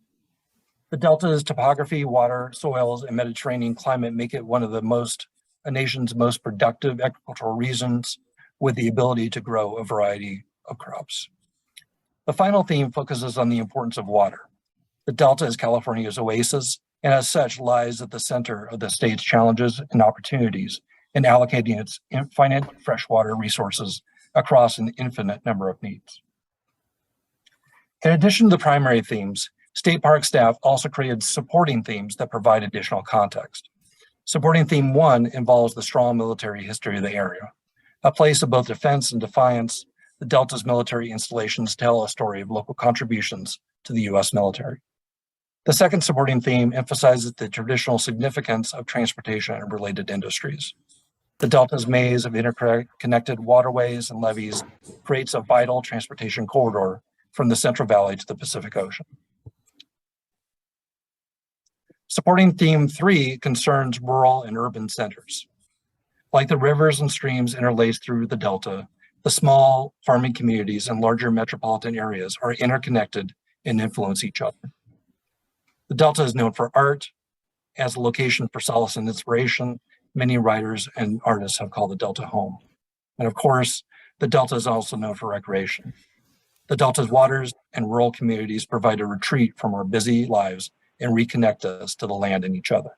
The Delta's topography, water, soils, and Mediterranean climate make it one of a nation's most productive agricultural regions with the ability to grow a variety of crops. The final theme focuses on the importance of water. The Delta is California's oasis, and as such lies at the center of the state's challenges and opportunities in allocating its infinite freshwater resources across an infinite number of needs. In addition to the primary themes, State Park staff also created supporting themes that provide additional context. Supporting theme 1 involves the strong military history of the area. A place of both defense and defiance, the Delta's military installations tell a story of local contributions to the U.S. military. The second supporting theme emphasizes the traditional significance of transportation and related industries. The Delta's maze of interconnected waterways and levees creates a vital transportation corridor from the Central Valley to the Pacific Ocean. Supporting theme 3 concerns rural and urban centers. Like the rivers and streams interlaced through the Delta, the small farming communities and larger metropolitan areas are interconnected and influence each other. The Delta is known for art. As a location for solace and inspiration, many writers and artists have called the Delta home. And of course, the Delta is also known for recreation. The Delta's waters and rural communities provide a retreat from our busy lives and reconnect us to the land and each other.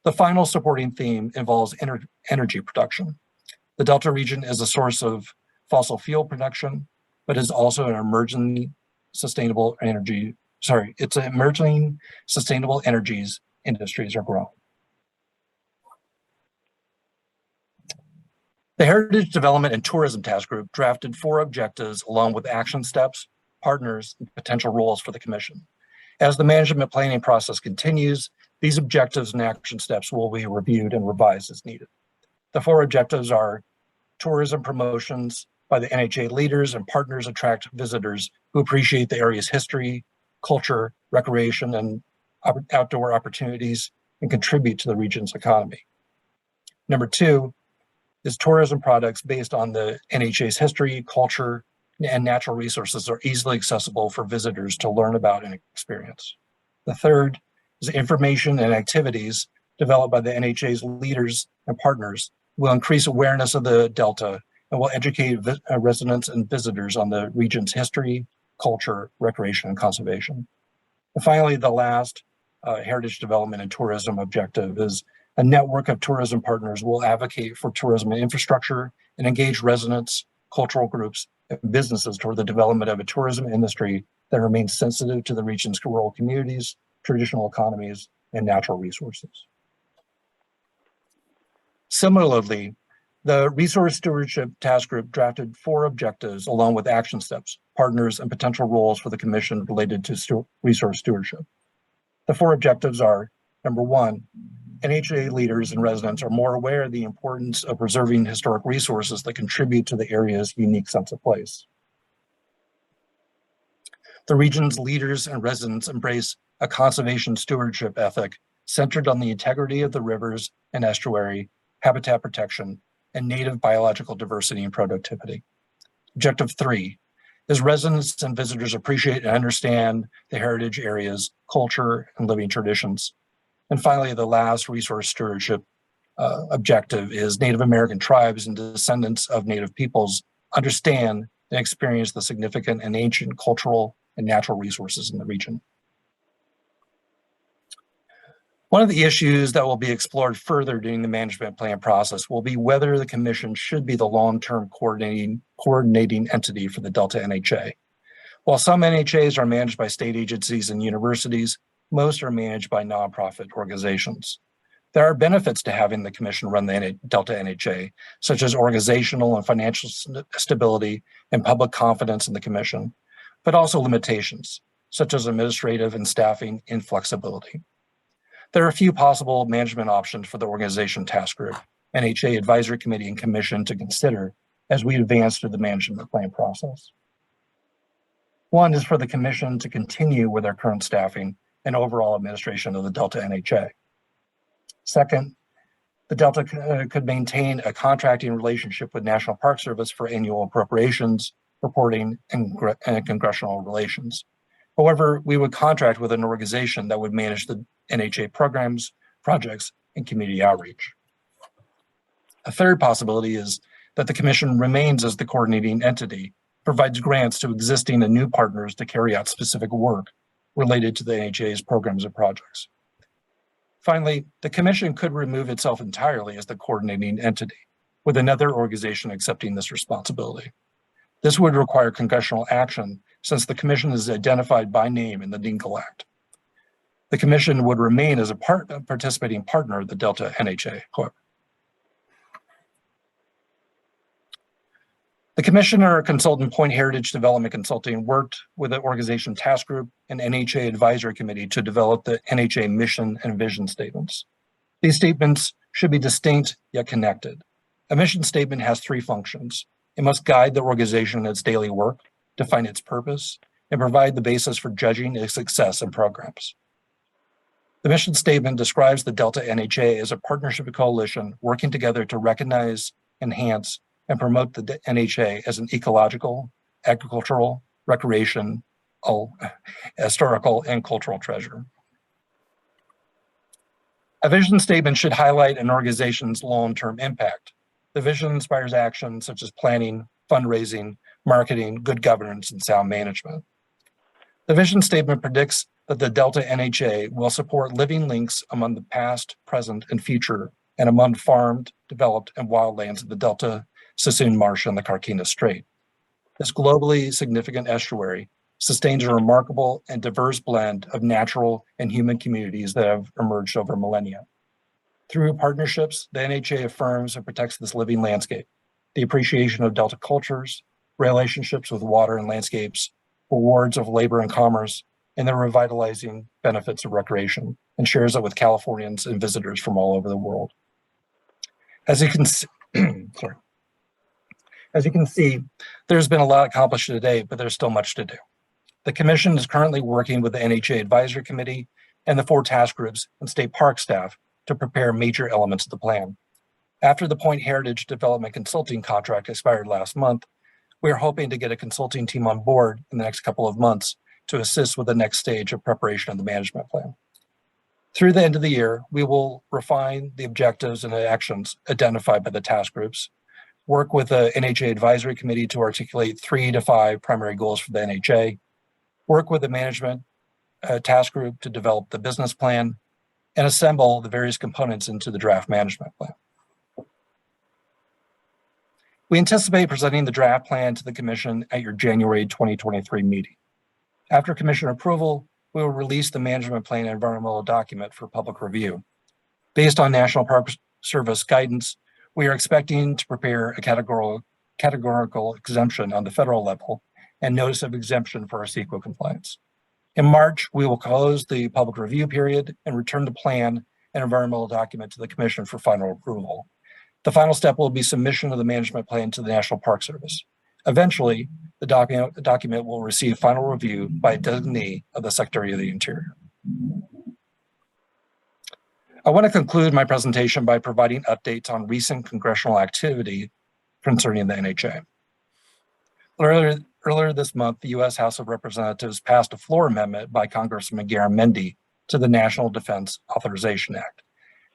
The final supporting theme involves energy production. The Delta region is a source of fossil fuel production, but is also an emerging sustainable energies industries are growing. The Heritage Development and Tourism Task Group drafted 4 objectives along with action steps, partners, and potential roles for the Commission. As the management planning process continues, these objectives and action steps will be reviewed and revised as needed. The 4 objectives are tourism promotions by the NHA leaders and partners attract visitors who appreciate the area's history, culture, recreation, and outdoor opportunities and contribute to the region's economy. Number 2 is tourism products based on the NHA's history, culture, and natural resources are easily accessible for visitors to learn about and experience. The third is information and activities developed by the NHA's leaders and partners will increase awareness of the Delta and will educate residents and visitors on the region's history, culture, recreation, and conservation. And finally, the last Heritage Development and Tourism objective is a network of tourism partners will advocate for tourism infrastructure and engage residents, cultural groups, and businesses toward the development of a tourism industry that remains sensitive to the region's rural communities, traditional economies, and natural resources. Similarly, the Resource Stewardship Task Group drafted 4 objectives along with action steps, partners, and potential roles for the Commission related to resource stewardship. The 4 objectives are, number 1, NHA leaders and residents are more aware of the importance of preserving historic resources that contribute to the area's unique sense of place. The region's leaders and residents embrace a conservation stewardship ethic centered on the integrity of the rivers and estuary, habitat protection, and native biological diversity and productivity. Objective 3 is residents and visitors appreciate and understand the heritage area's culture and living traditions. And finally, the last resource stewardship objective is Native American tribes and descendants of Native peoples understand and experience the significant and ancient cultural and natural resources in the region. One of the issues that will be explored further during the management plan process will be whether the Commission should be the long-term coordinating entity for the Delta NHA. While some NHAs are managed by state agencies and universities, most are managed by nonprofit organizations. There are benefits to having the Commission run the Delta NHA, such as organizational and financial stability and public confidence in the Commission, but also limitations, such as administrative and staffing inflexibility. There are a few possible management options for the organization task group, NHA Advisory Committee, and Commission to consider as we advance through the management plan process. One is for the Commission to continue with our current staffing and overall administration of the Delta NHA. Second, the Delta could maintain a contracting relationship with National Park Service for annual appropriations, reporting, and congressional relations. However, we would contract with an organization that would manage the NHA programs, projects, and community outreach. A third possibility is that the Commission remains as the coordinating entity, provides grants to existing and new partners to carry out specific work related to the NHA's programs and projects. Finally, the Commission could remove itself entirely as the coordinating entity, with another organization accepting this responsibility. This would require congressional action since the Commission is identified by name in the Dinkle Act. The Commission would remain as a participating partner of the Delta NHA, however. The Commissioner Consultant Point Heritage Development Consulting worked with the Organization Task Group and NHA Advisory Committee to develop the NHA mission and vision statements. These statements should be distinct yet connected. A mission statement has three functions. It must guide the organization in its daily work, define its purpose, and provide the basis for judging its success in programs. The mission statement describes the Delta NHA as a partnership coalition working together to recognize, enhance, and promote the NHA as an ecological, agricultural, recreation, historical, and cultural treasure. A vision statement should highlight an organization's long-term impact. The vision inspires actions such as planning, fundraising, marketing, good governance, and sound management. The vision statement predicts that the Delta NHA will support living links among the past, present, and future, and among farmed, developed, and wildlands of the Delta, Sassoon Marsh, and the Carquinez Strait. This globally significant estuary sustains a remarkable and diverse blend of natural and human communities that have emerged over millennia. Through partnerships, the NHA affirms and protects this living landscape, the appreciation of Delta cultures, relationships with water and landscapes, rewards of labor and commerce, and the revitalizing benefits of recreation, and shares it with Californians and visitors from all over the world. As you can see, As you can see, there's been a lot accomplished today, but there's still much to do. The Commission is currently working with the NHA Advisory Committee and the 4 task groups and state park staff to prepare major elements of the plan. After the Point Heritage Development Consulting contract expired last month, we are hoping to get a consulting team on board in the next couple of months to assist with the next stage of preparation of the management plan. Through the end of the year, we will refine the objectives and the actions identified by the task groups, work with the NHA Advisory Committee to articulate 3 to 5 primary goals for the NHA, work with the management task group to develop the business plan, and assemble the various components into the draft management plan. We anticipate presenting the draft plan to the Commission at your January 2023 meeting. After Commission approval, we will release the management plan and environmental document for public review. Based on National Park Service guidance, we are expecting to prepare a categorical exemption on the federal level and notice of exemption for our CEQA compliance. In March, we will close the public review period and return the plan and environmental document to the Commission for final approval. The final step will be submission of the management plan to the National Park Service. Eventually, the document will receive final review by a designee of the Secretary of the Interior. I want to conclude my presentation by providing updates on recent congressional activity concerning the NHA. Earlier this month, the U.S. House of Representatives passed a floor amendment by Congressman Garamendi to the National Defense Authorization Act.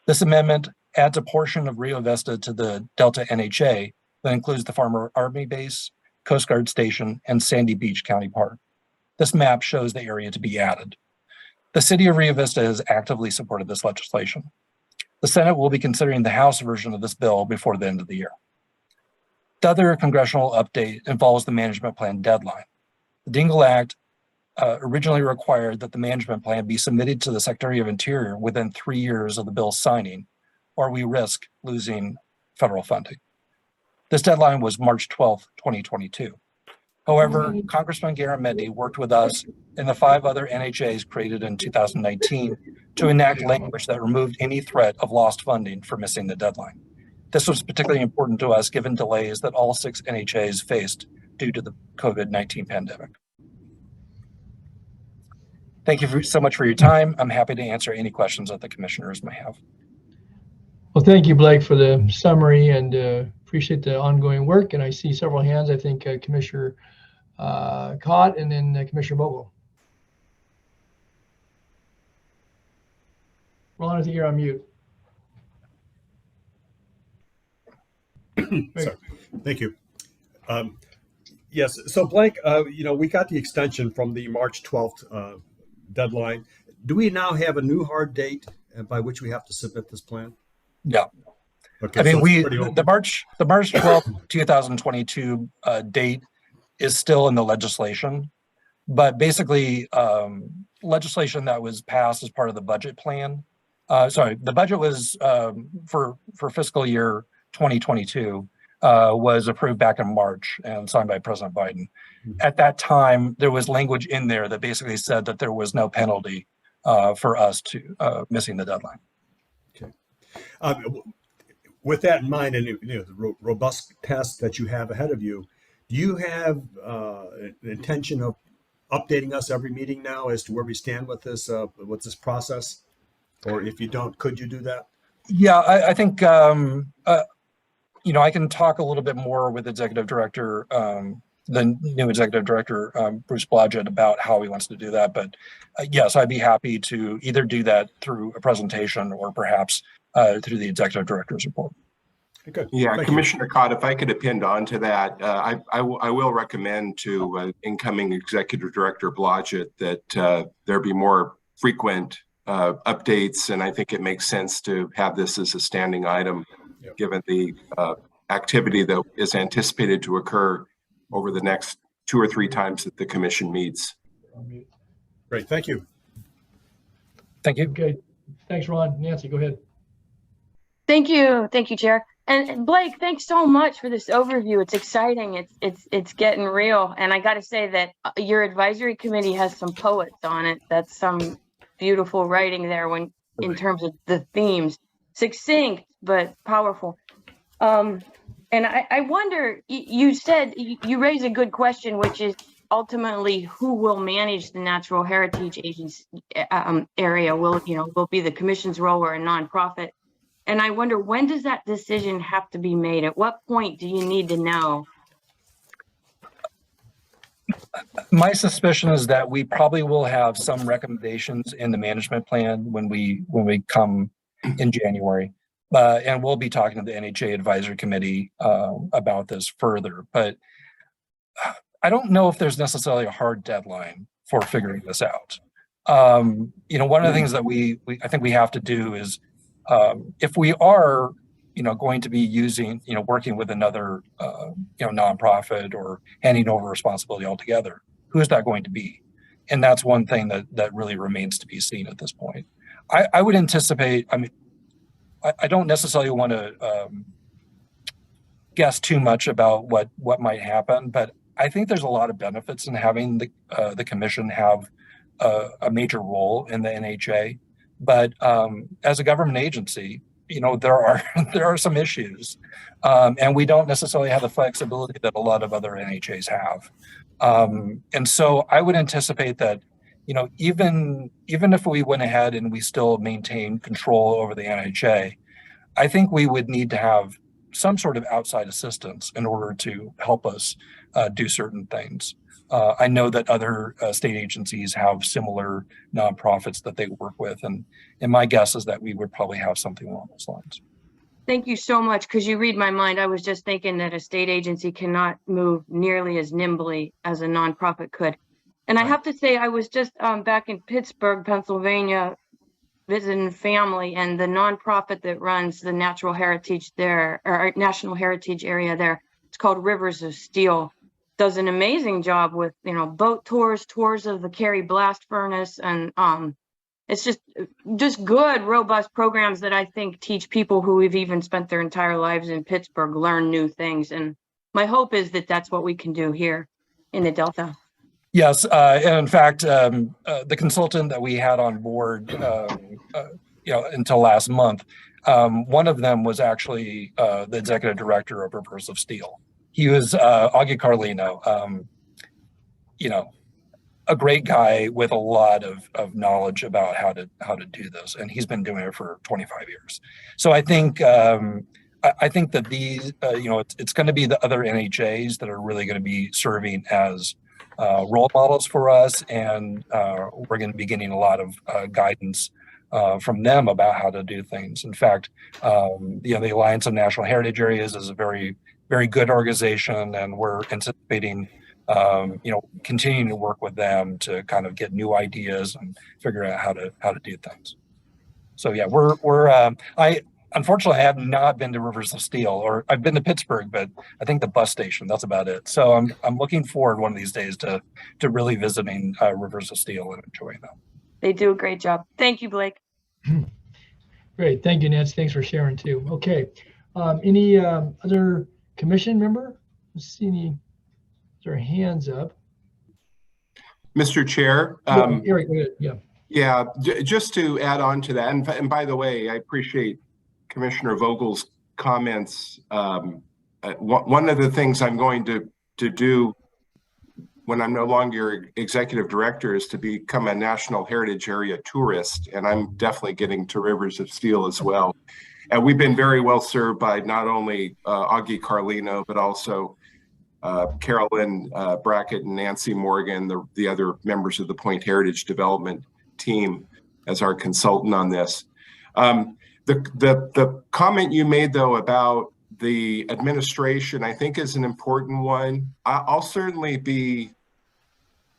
This amendment adds a portion of Rio Vista to the Delta NHA that includes the former Army Base, Coast Guard Station, and Sandy Beach County Park. This map shows the area to be added. The City of Rio Vista has actively supported this legislation. The Senate will be considering the House version of this bill before the end of the year. The other congressional update involves the management plan deadline. The Dingle Act originally required that the management plan be submitted to the Secretary of Interior within 3 years of the bill's signing, or we risk losing federal funding. This deadline was March 12, 2022. However, Congressman Garamendi worked with us and the 5 other NHAs created in 2019 to enact language that removed any threat of lost funding for missing the deadline. This was particularly important to us given delays that all 6 NHAs faced due to the COVID-19 pandemic. Thank you so much for your time. I'm happy to answer any questions that the commissioners may have. Well, thank you, Blake, for the summary, and appreciate the ongoing work. And I see several hands. I think Commissioner Cott and then Commissioner Vogel. Ron, I think you're on mute. Sorry. Thank you. Yes, so Blake, we got the extension from the March 12th deadline. Do we now have a new hard date by which we have to submit this plan? Yeah. Okay. I mean, So the March 12th, 2022 date is still in the legislation, but basically legislation that was passed as part of the budget plan. The budget was for fiscal year 2022 was approved back in March and signed by President Biden. At that time, there was language in there that basically said that there was no penalty for us to missing the deadline. Okay. With that in mind, and the robust test that you have ahead of you, do you have an intention of updating us every meeting now as to where we stand with this process? Or if you don't, could you do that? Yeah, I think I can talk a little bit more with Executive Director, the new Executive Director, Bruce Blodgett, about how he wants to do that. But yes, I'd be happy to either do that through a presentation or perhaps through the Executive Director's report. Okay. Yeah, Thank Commissioner Cott, if I could append on to that, I will recommend to incoming Executive Director Blodgett that there be more frequent updates, and I think it makes sense to have this as a standing item, given the activity that is anticipated to occur over the next 2 or 3 times that the commission meets. Great, thank you. Thank you. Okay, thanks, Ron. Nancy, go ahead. Thank you, Chair. And Blake, thanks so much for this overview. It's exciting. It's getting real. And I got to say that your advisory committee has some poets on it. That's some beautiful writing there in terms of the themes. Succinct but powerful. And I wonder, you said you raised a good question, which is ultimately who will manage the natural heritage agency area? Will be the commission's role or a nonprofit? And I wonder, when does that decision have to be made? At what point do you need to know? My suspicion is that we probably will have some recommendations in the management plan when we come in January. And we'll be talking to the NHA Advisory Committee about this further. But I don't know if there's necessarily a hard deadline for figuring this out. One of the things that I think we have to do is if we are going to be working with another nonprofit or handing over responsibility altogether, who is that going to be? And that's one thing that really remains to be seen at this point. I would anticipate, I don't necessarily want to guess too much about what might happen, but I think there's a lot of benefits in having the commission have a major role in the NHA. But as a government agency, there are some issues, and we don't necessarily have the flexibility that a lot of other NHAs have. And so I would anticipate that, even if we went ahead and we still maintain control over the NHA, I think we would need to have some sort of outside assistance in order to help us do certain things. I know that other state agencies have similar nonprofits that they work with, and my guess is that we would probably have something along those lines. Thank you so much, because you read my mind. I was just thinking that a state agency cannot move nearly as nimbly as a nonprofit could. And I have to say, I was just back in Pittsburgh, Pennsylvania, visiting family, and the nonprofit that runs the natural heritage there, or national heritage area there, it's called Rivers of Steel, does an amazing job with, boat tours of the Cary blast furnace. And it's just good, robust programs that I think teach people who have even spent their entire lives in Pittsburgh learn new things. And my hope is that that's what we can do here. in the Delta. Yes, and in fact, the consultant that we had on board, until last month, one of them was actually the executive director of Rivers of Steel. He was Augie Carlino, a great guy with a lot of knowledge about how to do this, and he's been doing it for 25 years. So I think that these, it's going to be the other NHAs that are really going to be serving as role models for us, and we're going to be getting a lot of guidance from them about how to do things. In fact, the Alliance of National Heritage Areas is a very, very good organization, and we're anticipating continuing to work with them to kind of get new ideas and figure out how to do things. So yeah, I unfortunately have not been to Rivers of Steel, or I've been to Pittsburgh, but I think the bus station, that's about it. So I'm looking forward one of these days to really visiting Rivers of Steel and enjoying them. They do a great job. Thank you, Blake. Great. Thank you, Nancy. Thanks for sharing too. Okay. Any other commission member? Let's see any their hands up. Mr. Chair. Erik, go ahead. Yeah. Yeah, just to add on to that, and by the way, I appreciate Commissioner Vogel's comments. One of the things I'm going to do when I'm no longer executive director is to become a National Heritage Area tourist, and I'm definitely getting to Rivers of Steel as well. And we've been very well served by not only Augie Carlino, but also Carolyn Brackett and Nancy Morgan, the other members of the Point Heritage Development team, as our consultant on this. The comment you made though about the administration, I think is an important one. I'll certainly be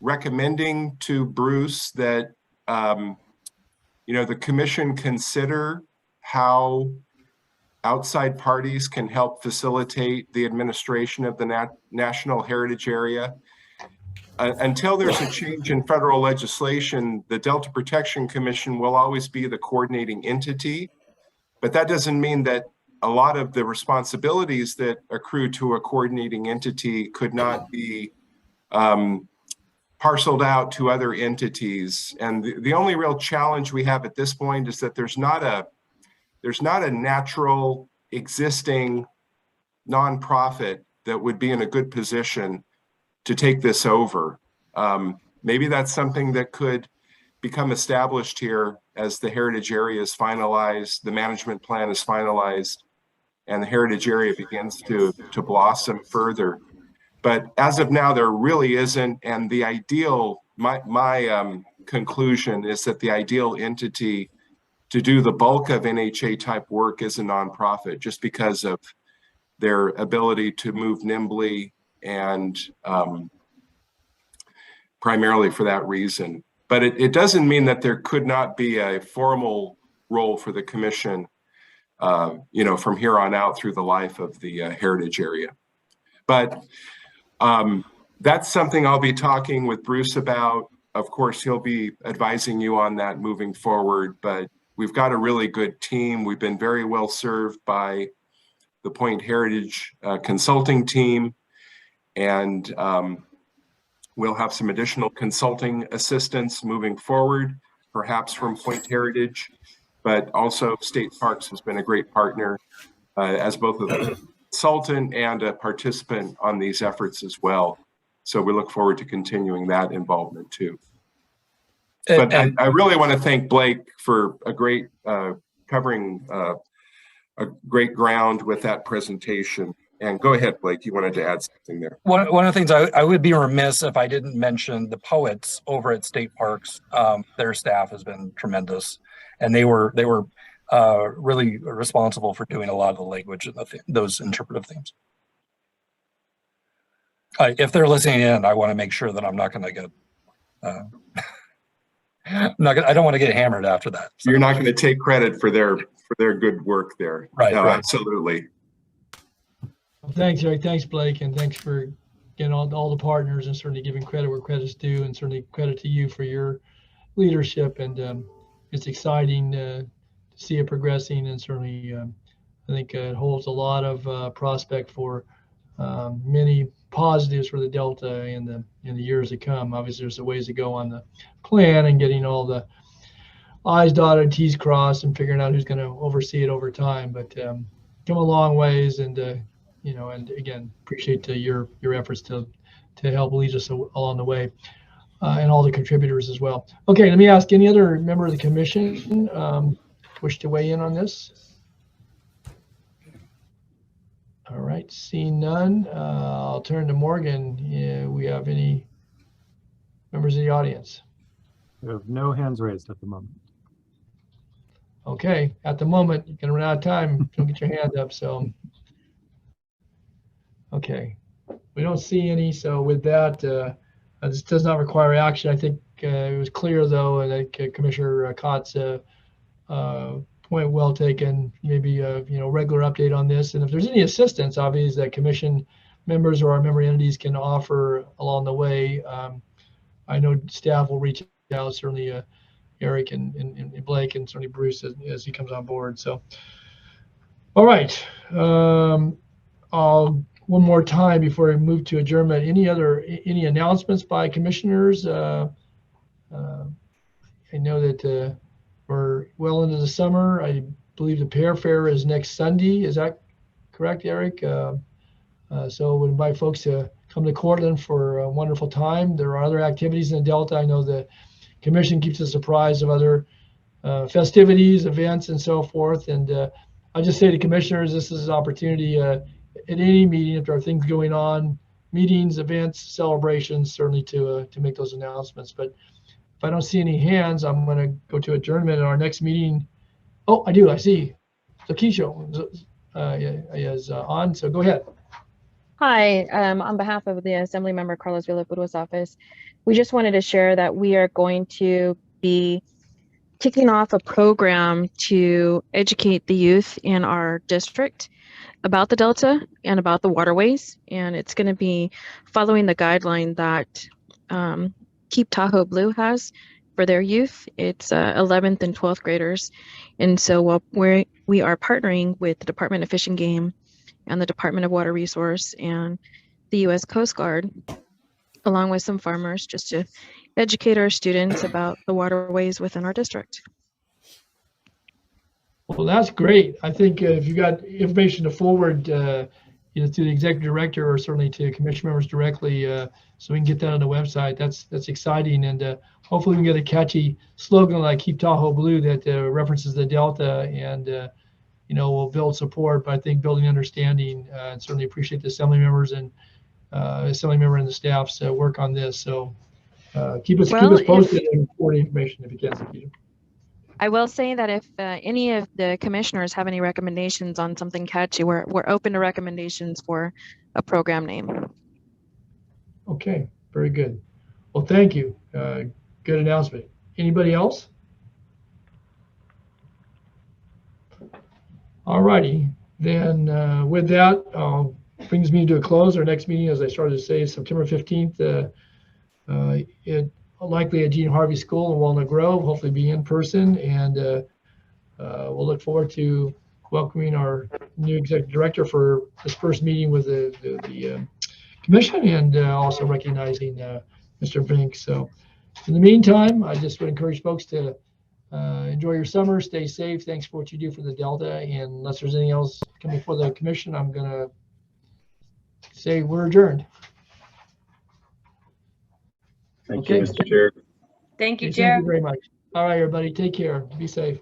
recommending to Bruce that the commission consider how outside parties can help facilitate the administration of the National Heritage Area. Until there's a change in federal legislation, the Delta Protection Commission will always be the coordinating entity, but that doesn't mean that a lot of the responsibilities that accrue to a coordinating entity could not be parceled out to other entities. And the only real challenge we have at this point is that there's not a natural existing nonprofit that would be in a good position to take this over. Maybe that's something that could become established here as the heritage area is finalized, the management plan is finalized, and the heritage area begins to blossom further. But as of now, there really isn't. And the ideal, my conclusion is that the ideal entity to do the bulk of NHA type work is a nonprofit, just because of their ability to move nimbly and primarily for that reason. But it doesn't mean that there could not be a formal role for the commission, from here on out through the life of the heritage area. But that's something I'll be talking with Bruce about. Of course, he'll be advising you on that moving forward, but we've got a really good team. We've been very well served by the Point Heritage consulting team, and we'll have some additional consulting assistance moving forward, perhaps from Point Heritage, but also State Parks has been a great partner as both a consultant and a participant on these efforts as well. So we look forward to continuing that involvement too. But I really want to thank Blake for a great covering a great ground with that presentation. And go ahead, Blake, you wanted to add something there. One of the things I would be remiss if I didn't mention the poets over at State Parks. Their staff has been tremendous, and they were really responsible for doing a lot of the language and those interpretive themes. If they're listening in, I want to make sure that I'm not going to get. I don't want to get hammered after that. So. You're not going to take credit for their good work there. Right. No, right. Absolutely. Well, thanks, Erik. Thanks, Blake, and thanks for getting all the partners and certainly giving credit where credit's due, and certainly credit to you for your leadership. And it's exciting to see it progressing, and certainly I think it holds a lot of prospect for many positives for the Delta in the years to come. Obviously, there's a ways to go on the plan and getting all the I's dotted and T's crossed and figuring out who's going to oversee it over time. But come a long ways, and you know, and again, appreciate your efforts to help lead us along the way, and all the contributors as well. Okay, let me ask any other member of the commission wish to weigh in on this. All right, seeing none, I'll turn to Morgan. We have any members of the audience? We have no hands raised at the moment. Okay, at the moment, you're gonna run out of time. Don't get your hand up, so. Okay, we don't see any, so with that, this does not require action. I think it was clear though, and I think Commissioner Cott's point well taken. Maybe you know, regular update on this, and if there's any assistance, obviously, that commission members or our member entities can offer along the way. I know staff will reach out, certainly Erik and Blake, and certainly Bruce as he comes on board. So, all right. I'll one more time before we move to adjournment. Any announcements by commissioners? I know that we're well into the summer. I believe the Pear Fair is next Sunday. Is that correct, Erik? So we invite folks to come to Cortland for a wonderful time. There are other activities in the Delta. I know the commission keeps us apprised of other festivities, events, and so forth. And I just say to commissioners, this is an opportunity at any meeting, if there are things going on, meetings, events, celebrations, certainly to make those announcements. But if I don't see any hands, I'm going to go to adjournment. Our next meeting. Oh, I do. I see. Lakeisha is on. So go ahead. Hi, on behalf of the Assembly Member Carlos Villafuru's office, we just wanted to share that we are going to be kicking off a program to educate the youth in our district about the Delta and about the waterways. And it's going to be following the guideline that Keep Tahoe Blue has for their youth. It's 11th and 12th graders. And so we are partnering with the Department of Fish and Game and the Department of Water Resource and the U.S. Coast Guard, along with some farmers, just to educate our students about the waterways within our district. Well, that's great. I think if you got information to forward, you know, to the executive director or certainly to commission members directly, so we can get that on the website. That's exciting, and hopefully we can get a catchy slogan like "Keep Tahoe Blue" that references the Delta, and you know, will build support. But I think building understanding, and certainly appreciate the assembly members and assembly member and the staff's work on this. So keep us posted and forward information if you can. I will say that if any of the commissioners have any recommendations on something catchy, we're open to recommendations for a program name. Okay, very good. Well, thank you. Good announcement. Anybody else? All righty. Then with that, brings me to a close. Our next meeting, as I started to say, is September 15th. Likely at Gene Harvey School in Walnut Grove, hopefully be in person. And we'll look forward to welcoming our new executive director for this first meeting with the commission, and also recognizing Mr. Vink. So in the meantime, I just would encourage folks to enjoy your summer, stay safe. Thanks for what you do for the Delta. And unless there's anything else coming before the commission, I'm going to say we're adjourned. Thank you, Mr. Chair. Thank you, Chair. Thank you very much. All right, everybody, take care. Be safe.